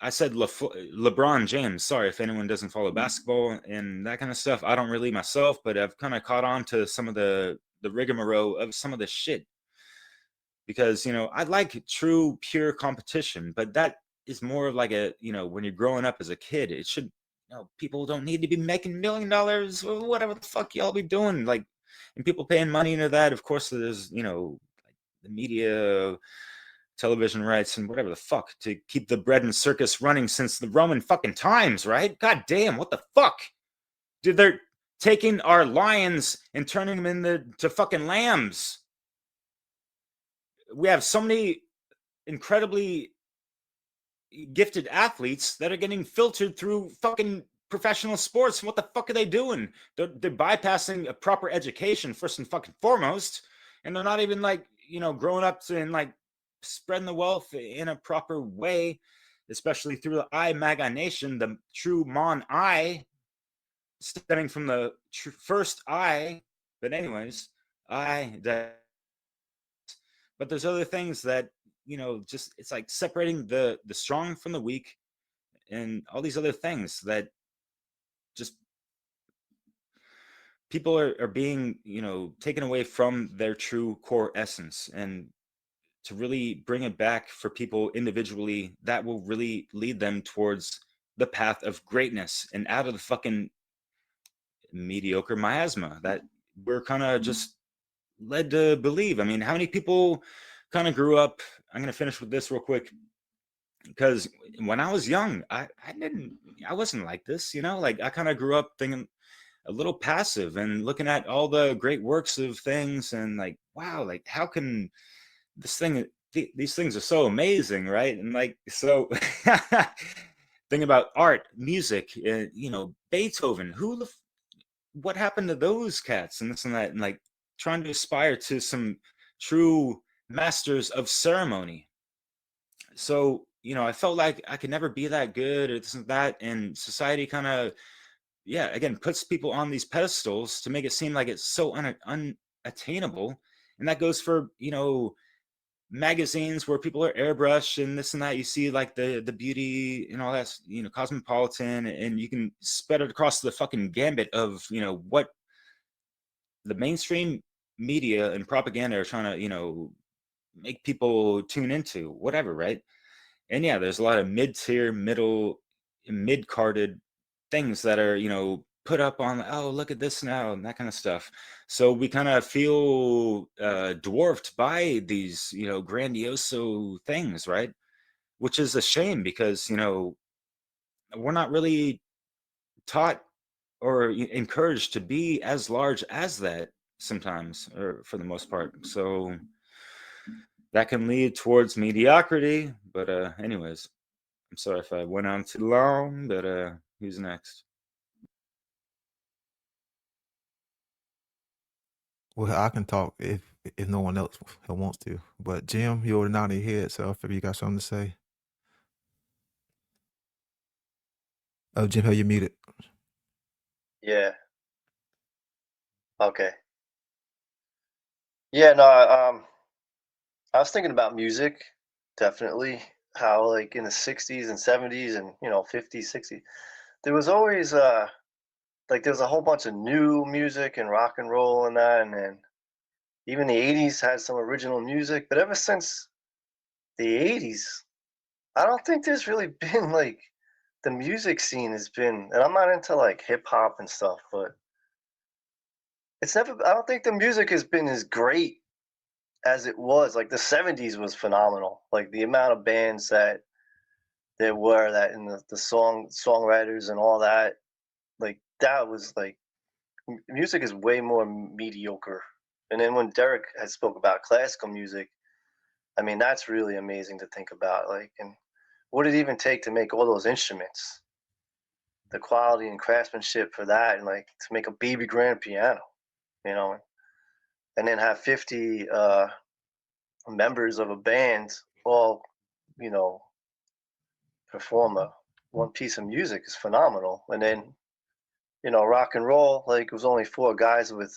I said, LeBron James. Sorry if anyone doesn't follow basketball and that kind of stuff. I don't really myself, but I've kind of caught on to some of the rigmarole of some of this shit, because I like true pure competition, but that is more of like a when you're growing up as a kid, it should people don't need to be making $1 million or whatever the fuck y'all be doing, like, and people paying money into that. Of course there's like the media, television rights, and whatever the fuck to keep the bread and circus running since the Roman fucking times, right? God damn, what the fuck? Dude, they're taking our lions and turning them into fucking lambs. We have so many incredibly gifted athletes that are getting filtered through fucking professional sports. What the fuck are they doing? They're bypassing a proper education first and fucking foremost, and they're not even like growing up and like spreading the wealth in a proper way, especially through the I MAGA nation, the true Mon I, stemming from the first I. But anyways, but there's other things that just it's like separating the strong from the weak, and all these other things that just people are being taken away from their true core essence. And to really bring it back for people individually, that will really lead them towards the path of greatness and out of the fucking mediocre miasma that we're kind of just led to believe. I mean, how many people kind of grew up? I'm going to finish with this real quick, because when I was young, I wasn't like this, like I kind of grew up thinking a little passive and looking at all the great works of things and like, wow, like how can these things are so amazing, right? And like, so think about art, music, Beethoven, what happened to those cats and this and that, and like trying to aspire to some true masters of ceremony. So I felt like I could never be that good or this and that, and society kind of again puts people on these pedestals to make it seem like it's so unattainable. And that goes for magazines where people are airbrushed and this and that. You see like the beauty and all that, cosmopolitan, and you can spread it across the fucking gambit of what the mainstream media and propaganda are trying to make people tune into, whatever, right? And there's a lot of mid-tier, mid-carded things that are put up on, oh, look at this now, and that kind of stuff. So we kind of feel dwarfed by these, grandioso things, right? Which is a shame because, we're not really taught or encouraged to be as large as that sometimes, or for the most part. So that can lead towards mediocrity. But anyways, I'm sorry if I went on too long, but who's next? Well, I can talk if no one else wants to. But Jim, you already nodded your head, so if you got something to say. Oh, Jim, how you muted? Yeah. Okay. Yeah, no, I was thinking about music, definitely. How like in the 60s and 70s and 50s, 60s, there was always like there was a whole bunch of new music and rock and roll and that, and then even the 80s had some original music, but ever since the 80s, I don't think there's really been like the music scene has been, and I'm not into like hip hop and stuff, but it's never, I don't think the music has been as great as it was. Like the 70s was phenomenal. Like the amount of bands that there were, that in the songwriters and all that, like that was like music is way more mediocre. And then when Derek had spoke about classical music, I mean that's really amazing to think about. Like, and what did it even take to make all those instruments? The quality and craftsmanship for that, and like to make a baby grand piano, you know, and then have 50 members of a band all, you know, perform one piece of music is phenomenal. And then, rock and roll, like it was only four guys with,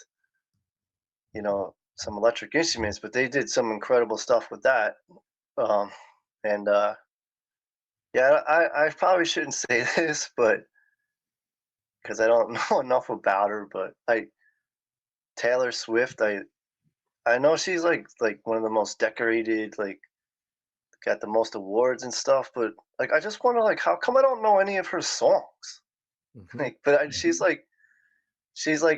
some electric instruments, but they did some incredible stuff with that. Um, and yeah, I probably shouldn't say this, but because I don't know enough about her, but Taylor Swift, I know she's like one of the most decorated, like got the most awards and stuff, but like I just wonder like how come I don't know any of her songs? Like, but she's like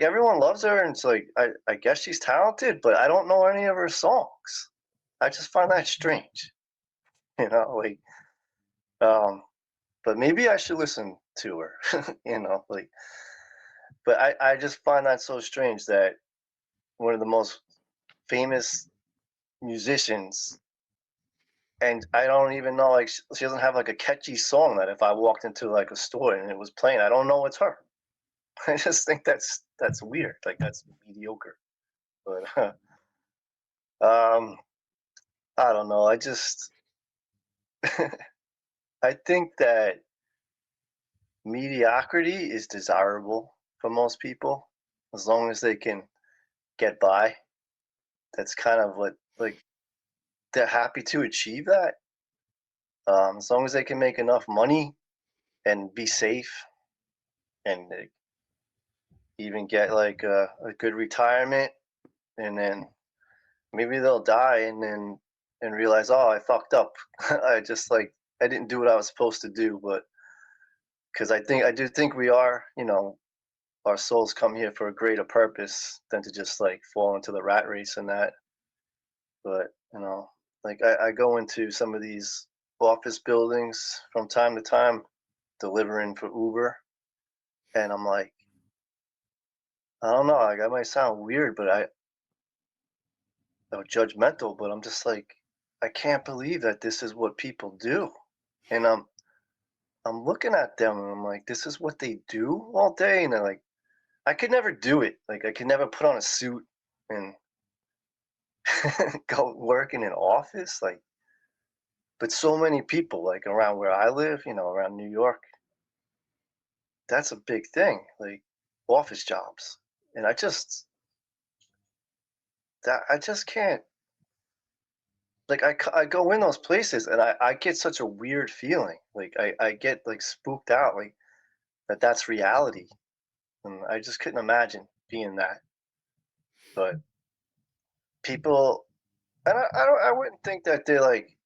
everyone loves her, and it's like I guess she's talented, but I don't know any of her songs. I just find that strange, like but maybe I should listen to her, like. But I just find that so strange that one of the most famous musicians, and I don't even know, like she doesn't have like a catchy song that if I walked into like a store and it was playing, I don't know it's her. I just think that's weird. Like that's mediocre. But um, I don't know. I just I think that mediocrity is desirable for most people as long as they can get by. That's kind of what like they're happy to achieve that. As long as they can make enough money and be safe and even get like a good retirement, and then maybe they'll die and realize, oh, I fucked up. I just like I didn't do what I was supposed to do. But because I do think we are, our souls come here for a greater purpose than to just like fall into the rat race and that. But like I go into some of these office buildings from time to time delivering for Uber, and I'm like, I don't know, like I might sound weird, but judgmental, but I'm just like, I can't believe that this is what people do. And I'm looking at them and I'm like, this is what they do all day. And they're like, I could never do it. Like I could never put on a suit and go work in an office. Like, but so many people like around where I live, around New York, that's a big thing. Like office jobs. And I just can't, like I go in those places and I get such a weird feeling. Like I get like spooked out, like that's reality. And I just couldn't imagine being that. But people, and I wouldn't think that they're like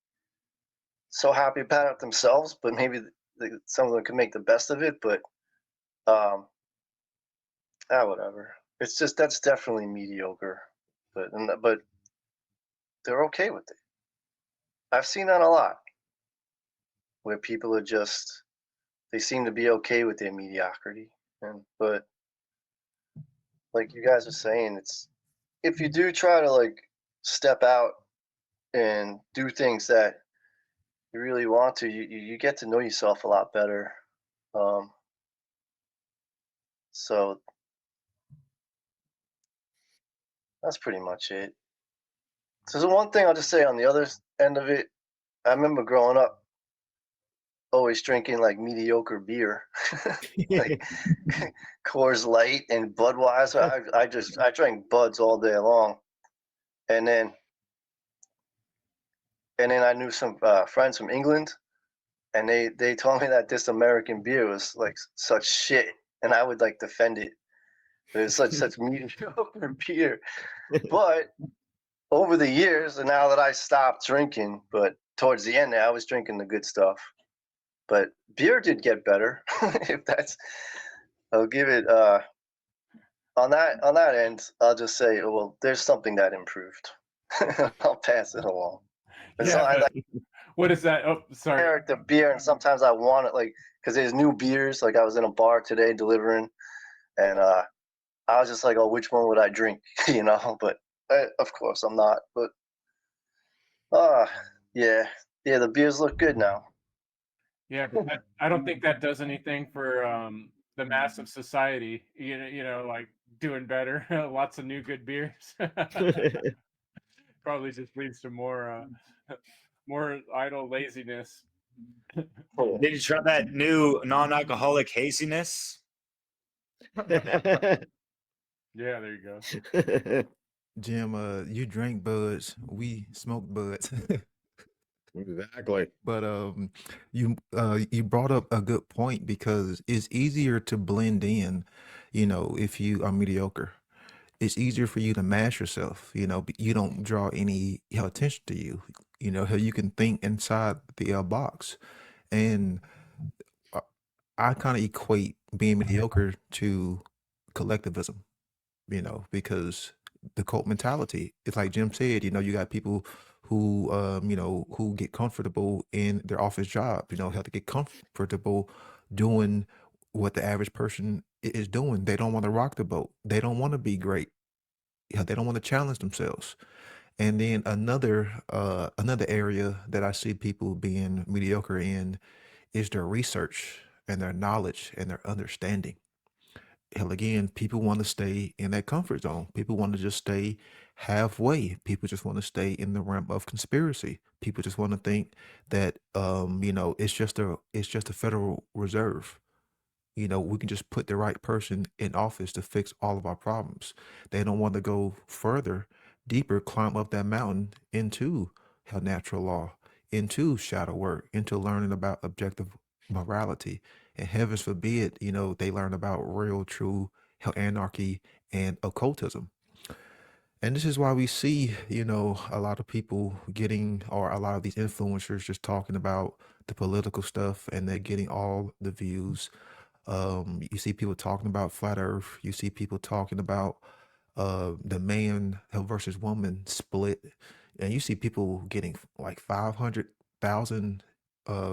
so happy about it themselves, but maybe some of them could make the best of it. But whatever. It's just that's definitely mediocre, but they're okay with it. I've seen that a lot, where people are just they seem to be okay with their mediocrity, but like you guys are saying, it's if you do try to like step out and do things that you really want to, you get to know yourself a lot better. So that's pretty much it. So the one thing I'll just say on the other end of it, I remember growing up always drinking like mediocre beer, like Coors Light and Budweiser. I drank Buds all day long, and then I knew some friends from England, and they told me that this American beer was like such shit, and I would like defend it. But it's such mediocre beer. But over the years, and now that I stopped drinking, but towards the end, I was drinking the good stuff. But beer did get better. If that's, I'll give it on that end. I'll just say, well, there's something that improved. I'll pass it along. And so Yeah, I but like what is that? Oh, sorry. character beer, and sometimes I want it like because there's new beers. Like I was in a bar today delivering, and I was just like, oh, which one would I drink? You know, but of course I'm not. But yeah, the beers look good now. Yeah, but I don't think that does anything for the mass of society. You know, like doing better. Lots of new good beers. Probably just leads to more more idle laziness. Did you try that new non-alcoholic haziness? Yeah, there you go. Jim, you drank Buds, we smoked Buds. Exactly. But you brought up a good point because it's easier to blend in, if you are mediocre. It's easier for you to mask yourself, you don't draw any attention to you. How you can think inside the box. And uh, I kind of equate being mediocre to collectivism, because the cult mentality, it's like Jim said, you got people who, who get comfortable in their office job, have to get comfortable doing what the average person is doing. They don't want to rock the boat. They don't want to be great. Yeah, they don't want to challenge themselves. And then another area that I see people being mediocre in is their research and their knowledge and their understanding. Hell, again, people want to stay in that comfort zone. People want to just stay halfway. People just want to stay in the realm of conspiracy. People just want to think that it's just a Federal Reserve. We can just put the right person in office to fix all of our problems. They don't want to go further, deeper, climb up that mountain into how natural law, into shadow work, into learning about objective morality. And heavens forbid, they learn about real, true, hell, anarchy and occultism. And this is why we see, a lot of people getting, or a lot of these influencers just talking about the political stuff and they're getting all the views. You see people talking about flat Earth. You see people talking about the man versus woman split, and you see people getting like 500,000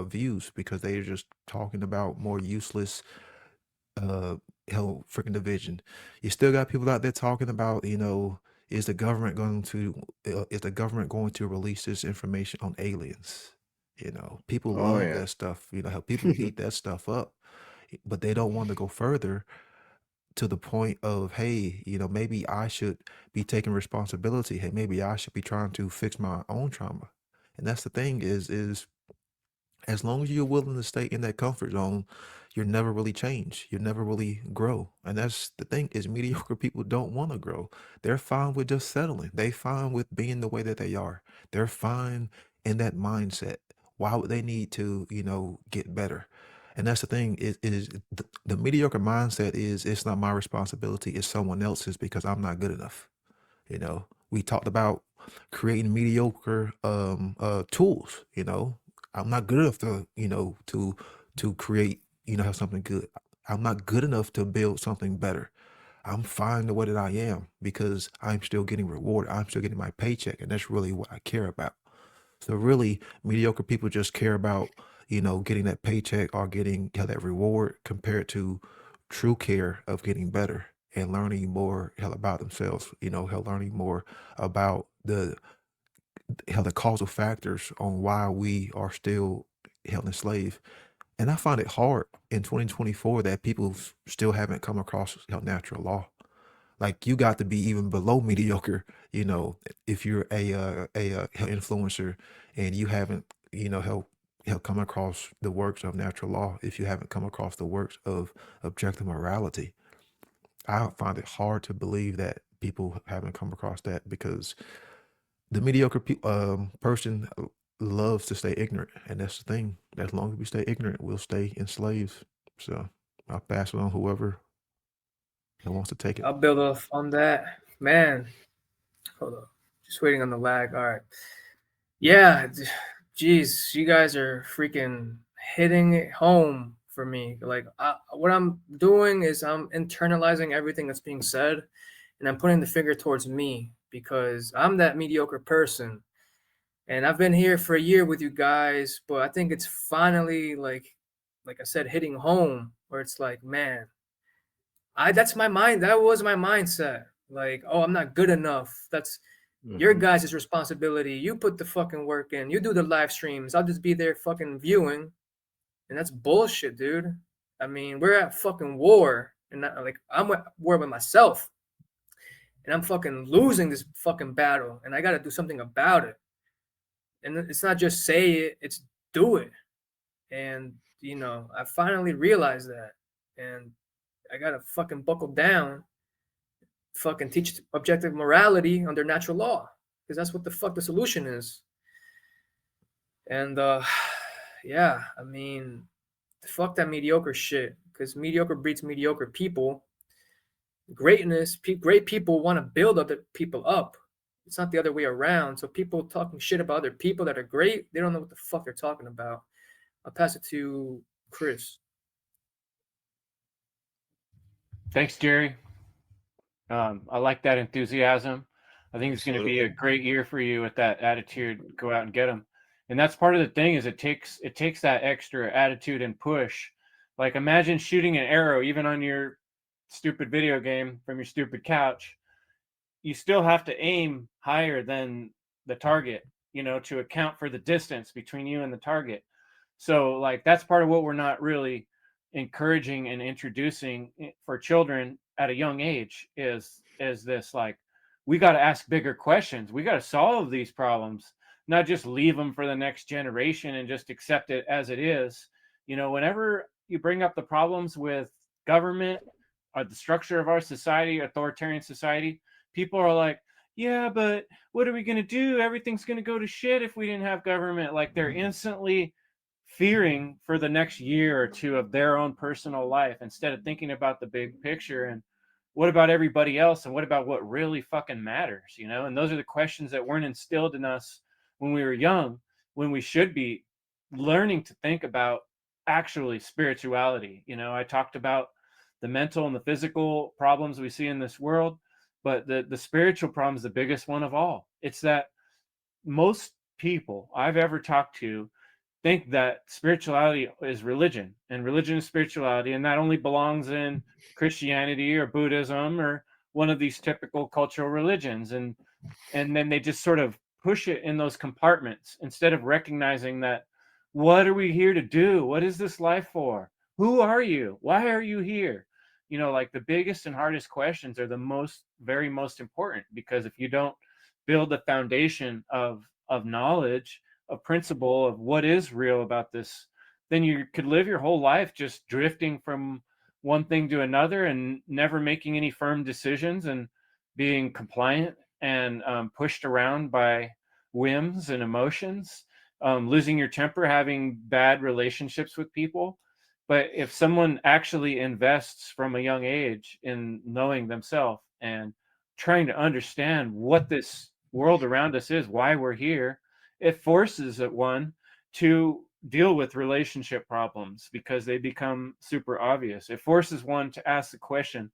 views because they're just talking about more useless hell freaking division. You still got people out there talking about, is the government going to release this information on aliens? People Oh love yeah. that stuff. How people eat that stuff up, but they don't want to go further to the point of, hey, maybe I should be taking responsibility. Hey, maybe I should be trying to fix my own trauma. And that's the thing is as long as you're willing to stay in that comfort zone, you'll never really change. You'll never really grow. And that's the thing is mediocre people don't want to grow. They're fine with just settling. They fine with being the way that they are. They're fine in that mindset. Why would they need to, get better? And that's the thing is the mediocre mindset is it's not my responsibility, it's someone else's because I'm not good enough. We talked about creating mediocre tools. I'm not good enough to to create have something good. I'm not good enough to build something better. I'm fine the way that I am because I'm still getting rewarded. I'm still getting my paycheck, and that's really what I care about. So really, mediocre people just care about, getting that paycheck or getting that reward compared to true care of getting better and learning more about themselves, learning more about the causal factors on why we are still held enslaved. And I find it hard in 2024 that people still haven't come across natural law. Like you got to be even below mediocre, if you're a influencer and you haven't, help come across the works of natural law. If you haven't come across the works of objective morality, I find it hard to believe that people haven't come across that because the mediocre person loves to stay ignorant, and that's the thing. As long as we stay ignorant, we'll stay enslaved. So I'll pass it on whoever wants to take it. I'll build off on that. Man, hold up. Just waiting on the lag. All right. Yeah, geez, you guys are freaking hitting it home for me. Like, what I'm doing is I'm internalizing everything that's being said, and I'm putting the finger towards me because I'm that mediocre person. And I've been here for a year with you guys, but I think it's finally like I said, hitting home where it's like, man, that's my mind. That was my mindset. Like, oh, I'm not good enough. That's your guys' responsibility. You put the fucking work in. You do the live streams. I'll just be there fucking viewing. And that's bullshit, dude. I mean, we're at fucking war. And I'm at war with myself. And I'm fucking losing this fucking battle. And I got to do something about it. And it's not just say it, it's do it. And, I finally realized that. And I got to fucking buckle down, fucking teach objective morality under natural law, because that's what the fuck the solution is. And, yeah, I mean, fuck that mediocre shit, because mediocre breeds mediocre people. Greatness, great people want to build other people up. It's not the other way around. So people talking shit about other people that are great, they don't know what the fuck they're talking about. I'll pass it to Chris. Thanks, Jerry. I like that enthusiasm. I think it's going to be a great year for you with that attitude. Go out and get them. And that's part of the thing is it takes that extra attitude and push. Like imagine shooting an arrow even on your stupid video game from your stupid couch. You still have to aim higher than the target, to account for the distance between you and the target. So like that's part of what we're not really encouraging and introducing for children at a young age is this, like, we got to ask bigger questions. We got to solve these problems, not just leave them for the next generation and just accept it as it is. Whenever you bring up the problems with government or the structure of our society, authoritarian society, people are like, yeah, but what are we going to do? Everything's going to go to shit if we didn't have government. Like they're instantly fearing for the next year or two of their own personal life instead of thinking about the big picture and what about everybody else and what about what really fucking matters, and those are the questions that weren't instilled in us when we were young, when we should be learning to think about actually spirituality. I talked about the mental and the physical problems we see in this world, but the spiritual problem is the biggest one of all. It's that most people I've ever talked to think that spirituality is religion and religion is spirituality, and that only belongs in Christianity or Buddhism or one of these typical cultural religions, and then they just sort of push it in those compartments instead of recognizing that, what are we here to do? What is this life for? Who are you? Why are you here? Like the biggest and hardest questions are the very most important, because if you don't build the foundation of knowledge, a principle of what is real about this, then you could live your whole life just drifting from one thing to another and never making any firm decisions and being compliant and pushed around by whims and emotions, losing your temper, having bad relationships with people. But if someone actually invests from a young age in knowing themselves and trying to understand what this world around us is, why we're here, it forces one to deal with relationship problems because they become super obvious. It forces one to ask the question,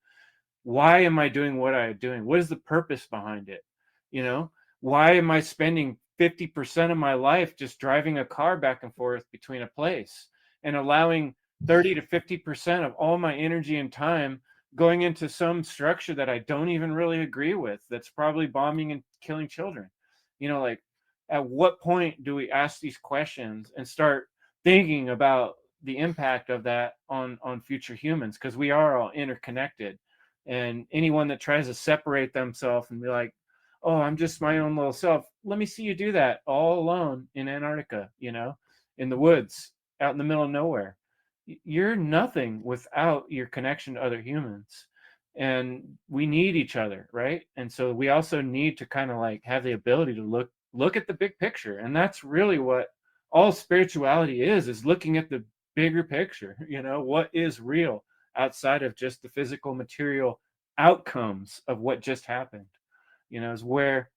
why am I doing what I'm doing? What is the purpose behind it? You know, why am I spending 50% of my life just driving a car back and forth between a place and allowing 30 to 50% of all my energy and time going into some structure that I don't even really agree with, that's probably bombing and killing children? You know, like, at what point do we ask these questions and start thinking about the impact of that on future humans? Because we are all interconnected, and anyone that tries to separate themselves and be like, oh, I'm just my own little self, let me see you do that all alone in Antarctica, you know, in the woods, out in the middle of nowhere. You're nothing without your connection to other humans. And we need each other, right? And so we also need to kind of like have the ability to look at the big picture. And that's really what all spirituality is looking at the bigger picture. You know, what is real outside of just the physical material outcomes of what just happened, you know, is where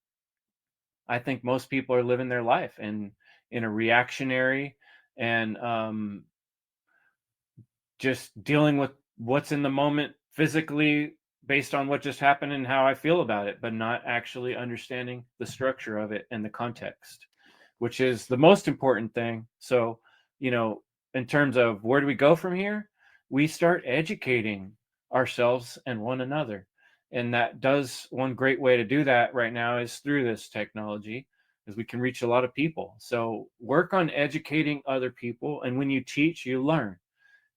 I think most people are living their life, and in a reactionary and just dealing with what's in the moment physically based on what just happened and how I feel about it, but not actually understanding the structure of it and the context, which is the most important thing. So, you know, in terms of where do we go from here, we start educating ourselves and one another. And that does, one great way to do that right now is through this technology, is we can reach a lot of people. So work on educating other people. And when you teach, you learn.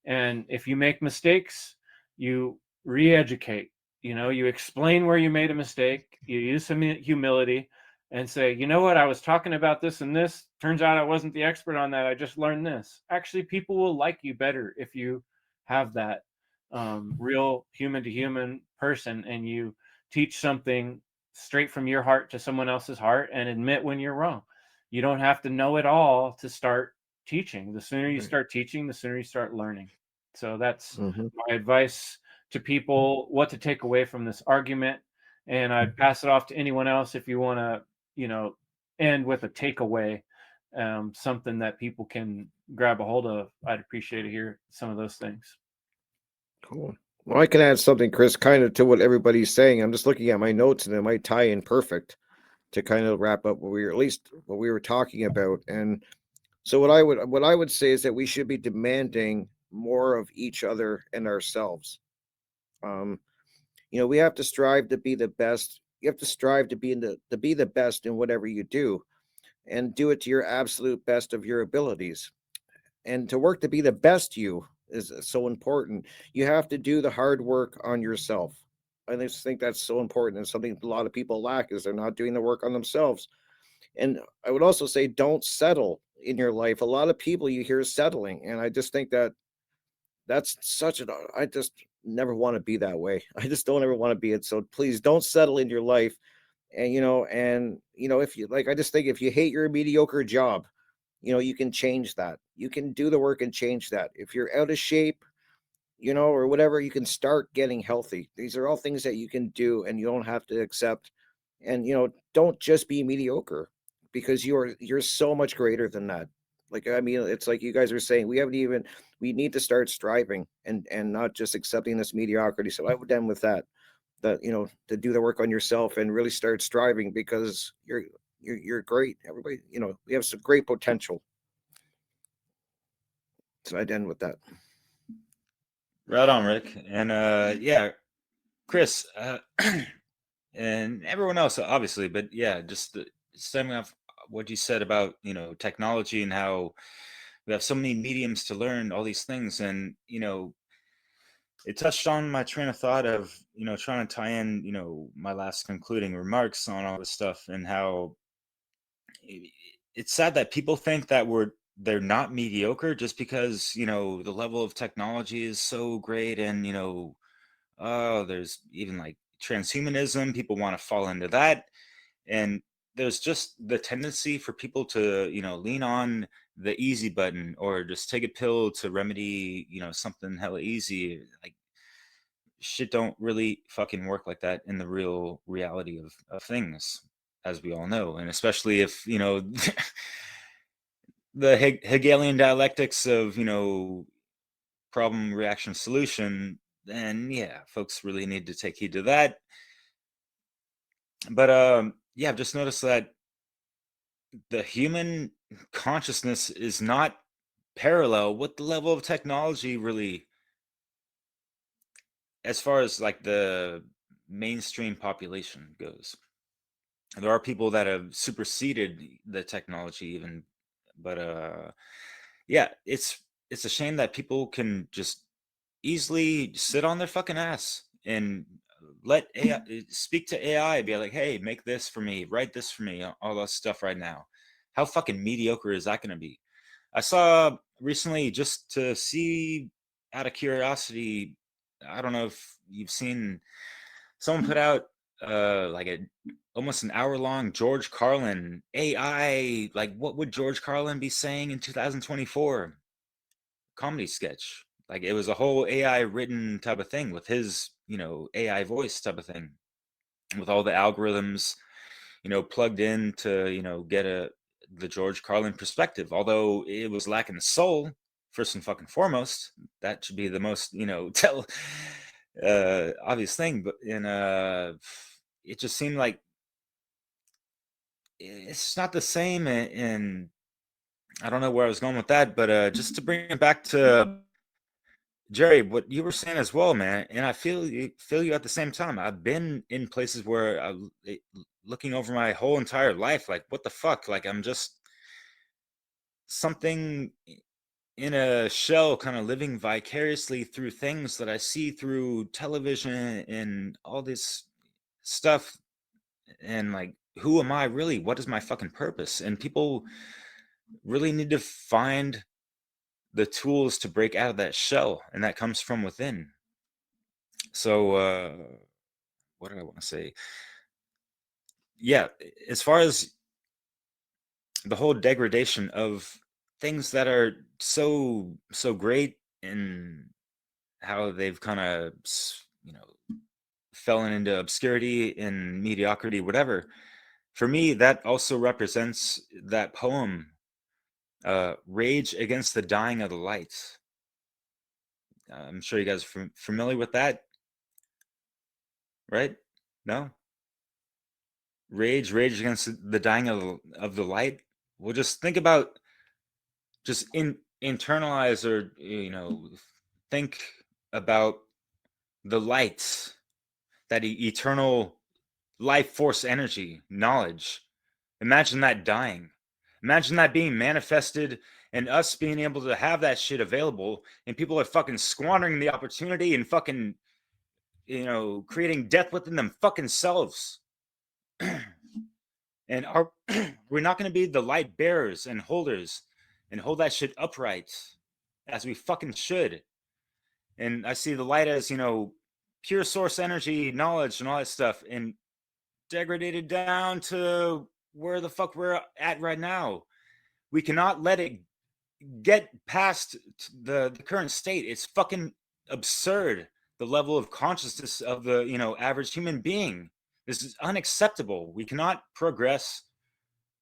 And if you make mistakes, you re-educate. You know, you explain where you made a mistake, you use some humility and say, you know what, I was talking about this and this. Turns out I wasn't the expert on that. I just learned this. Actually, people will like you better if you have that real human to human person, and you teach something straight from your heart to someone else's heart and admit when you're wrong. You don't have to know it all to start teaching. The sooner you start teaching, the sooner you start learning. So that's my advice to people, what to take away from this argument. And I'd pass it off to anyone else if you want to, you know, end with a takeaway, something that people can grab a hold of. I'd appreciate to hear some of those things. Cool. Well, I can add something, Chris, kind of to what everybody's saying. I'm just looking at my notes, and it might tie in perfect to kind of wrap up what we were, at least what we were talking about. And so what I would say is that we should be demanding more of each other and ourselves. Um, you know, we have to strive to be the best. You have to strive to be the best in whatever you do, and do it to your absolute best of your abilities. And to work to be the best you is so important. You have to do the hard work on yourself. I just think that's so important, and something a lot of people lack is they're not doing the work on themselves. And I would also say, don't settle in your life. A lot of people you hear settling, and I just think that that's such an, I just never want to be that way. I just don't ever want to be it. So please don't settle in your life. And if you like, I just think if you hate your mediocre job, you can change that. You can do the work and change that. If you're out of shape, or whatever, you can start getting healthy. These are all things that you can do, and you don't have to accept. And don't just be mediocre, because you're so much greater than that. Like, I mean, it's like you guys are saying, we need to start striving and not just accepting this mediocrity. So I would end with that to do the work on yourself and really start striving, because you're great. Everybody, we have some great potential. So I'd end with that. Right on, Rick. And yeah, Chris, and everyone else, obviously, but yeah, just stemming off what you said about technology and how we have so many mediums to learn all these things. And it touched on my train of thought of trying to tie in my last concluding remarks on all this stuff, and how it's sad that people think that they're not mediocre just because the level of technology is so great. And there's even like transhumanism, people want to fall into that. And there's just the tendency for people to lean on the easy button, or just take a pill to remedy something hella easy. Like, shit don't really fucking work like that in the real reality of things, as we all know. And especially if the Hegelian dialectics of problem, reaction, solution, And yeah, folks really need to take heed to that. But yeah, I've just noticed that the human consciousness is not parallel with the level of technology, really, as far as like the mainstream population goes. There are people that have superseded the technology even, but yeah, it's a shame that people can just easily sit on their fucking ass and let AI speak to AI and be like, hey, make this for me, write this for me, all that stuff right now. How fucking mediocre is that going to be? I saw recently, just to see out of curiosity, I don't know if you've seen, someone put out like a almost an hour long George Carlin AI, like what would George Carlin be saying in 2024 comedy sketch. Like it was a whole AI written type of thing with his, AI voice type of thing, with all the algorithms, plugged in to, get the George Carlin perspective. Although it was lacking the soul, first and fucking foremost, that should be the most, tell obvious thing. But it just seemed like it's not the same. And I don't know where I was going with that, but just to bring it back to Jerry, what you were saying as well, man, and I feel you at the same time. I've been in places where looking over my whole entire life, like what the fuck? Like I'm just something in a shell, kind of living vicariously through things that I see through television and all this stuff. And like, who am I really? What is my fucking purpose? And people really need to find the tools to break out of that shell, and that comes from within. So what did I want to say? Yeah, as far as the whole degradation of things that are so great, and how they've kind of fallen into obscurity and mediocrity, whatever. For me, that also represents that poem, "Rage Against the Dying of the Light." I'm sure you guys are familiar with that, right? No? Rage against the dying of the light. Well, just think about, just internalize, or think about the light, that eternal life force energy, knowledge. Imagine that dying. Imagine that being manifested, and us being able to have that shit available, and people are fucking squandering the opportunity and fucking, creating death within them fucking selves. And are we're not going to be the light bearers and holders and hold that shit upright as we fucking should. And I see the light as, pure source energy, knowledge, and all that stuff, and degraded down to where the fuck we're at right now. We cannot let it get past the current state. It's fucking absurd, the level of consciousness of the, average human being. This is unacceptable. We cannot progress,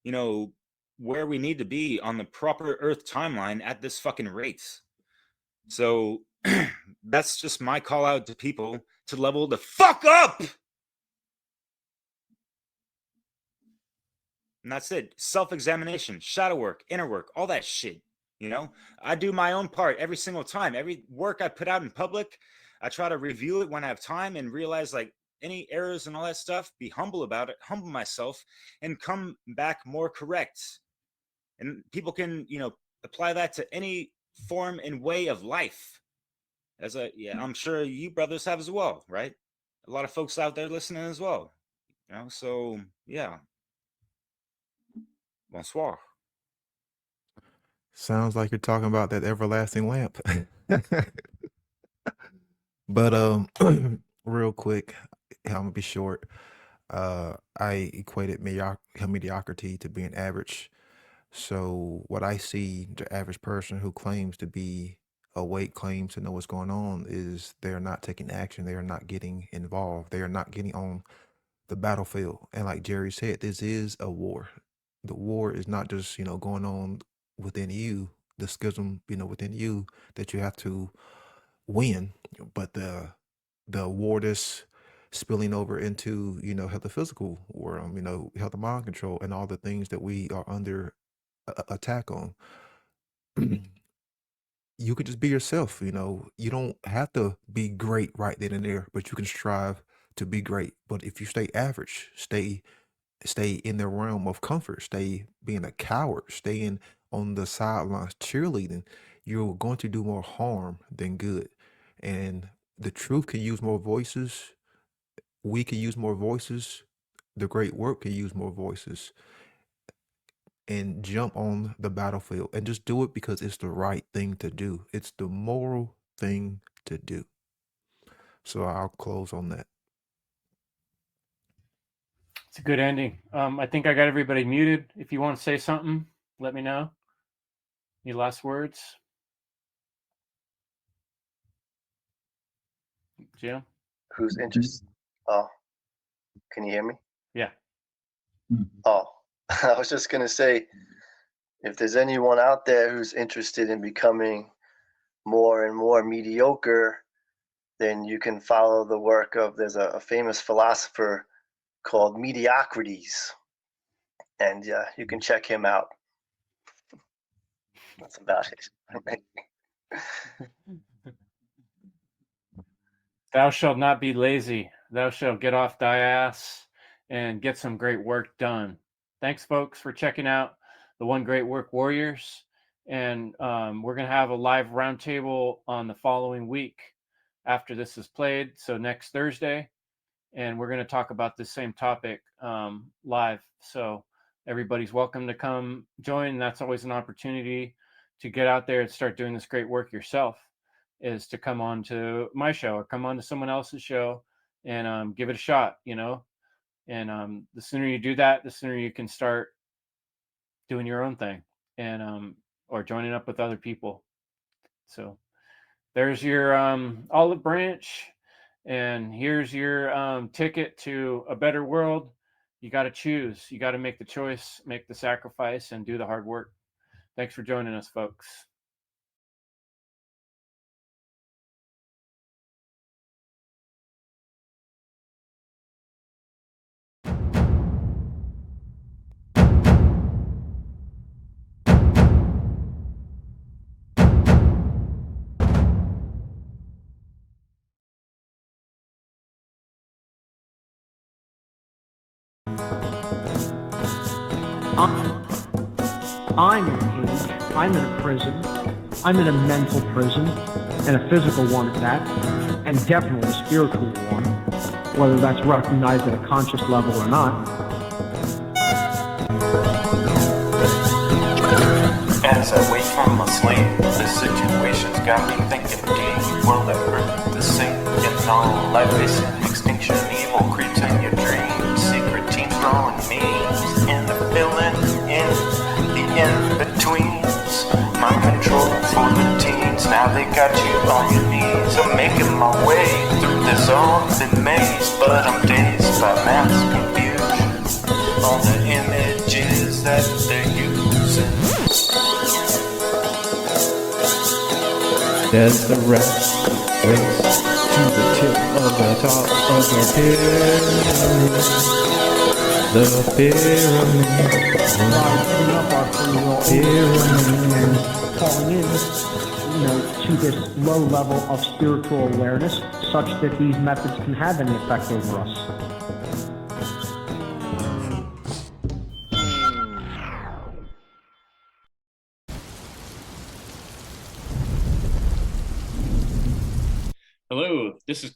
where we need to be on the proper Earth timeline at this fucking rate. So that's just my call out to people to level the fuck up. And that's it. Self-examination, shadow work, inner work, all that shit. I do my own part every single time. Every work I put out in public, I try to review it when I have time and realize, like, any errors and all that stuff, be humble about it, humble myself, and come back more correct. And people can, apply that to any form and way of life. I'm sure you brothers have as well, right? A lot of folks out there listening as well. So yeah. Bonsoir. Sounds like you're talking about that everlasting lamp. But real quick, I'm gonna be short. I equated mediocrity to being average. So what I see, the average person who claims to be awake, claims to know what's going on, is they're not taking action. They are not getting involved. They are not getting on the battlefield. And like Jerry said, this is a war. The war is not just, going on within you, the schism, within you, that you have to win, but the award is spilling over into, health and physical world, health and mind control and all the things that we are under attack on. You can just be yourself, you don't have to be great right then and there, but you can strive to be great. But if you stay average, stay in the realm of comfort, stay being a coward, staying on the sidelines cheerleading, you're going to do more harm than good. And the truth can use more voices, we can use more voices, the great work can use more voices, and jump on the battlefield and just do it because it's the right thing to do. It's the moral thing to do. So I'll close on that. It's a good ending. I think I got everybody muted. If you want to say something, let me know. Any last words? Jim? Who's interested? Oh, can you hear me? Yeah. Oh, I was just going to say, if there's anyone out there who's interested in becoming more and more mediocre, then you can follow the work of, there's a famous philosopher called Mediocrities, and you can check him out. That's about it. Thou shalt not be lazy. Thou shalt get off thy ass and get some great work done. Thanks, folks, for checking out the One Great Work Warriors. And we're going to have a live roundtable on the following week after this is played. So next Thursday. And we're going to talk about this same topic live. So everybody's welcome to come join. That's always an opportunity to get out there and start doing this great work yourself, is to come on to my show or come on to someone else's show and give it a shot, and the sooner you do that, the sooner you can start doing your own thing and or joining up with other people. So there's your olive branch, and here's your ticket to a better world. You got to choose. You got to make the choice, make the sacrifice, and do the hard work. Thanks for joining us, folks. I'm in a cage. I'm in a prison. I'm in a mental prison, and a physical one at that, and definitely a spiritual one, whether that's recognized at a conscious level or not. As I wait for my sleep, the situation's got me thinking deep. Will ever the same? All life is in extinction. Evil creeps in your dreams. Secret teams throwing memes in the filling in the in-betweens. Mind control for the teens. Now they got you on your knees. I'm making my way through this open maze, but I'm dazed by mass confusion. All the images that they're using. As the rest race to the tip of the top of the pyramid, Falling in, to this low level of spiritual awareness, such that these methods can have any effect over us. Hello, this is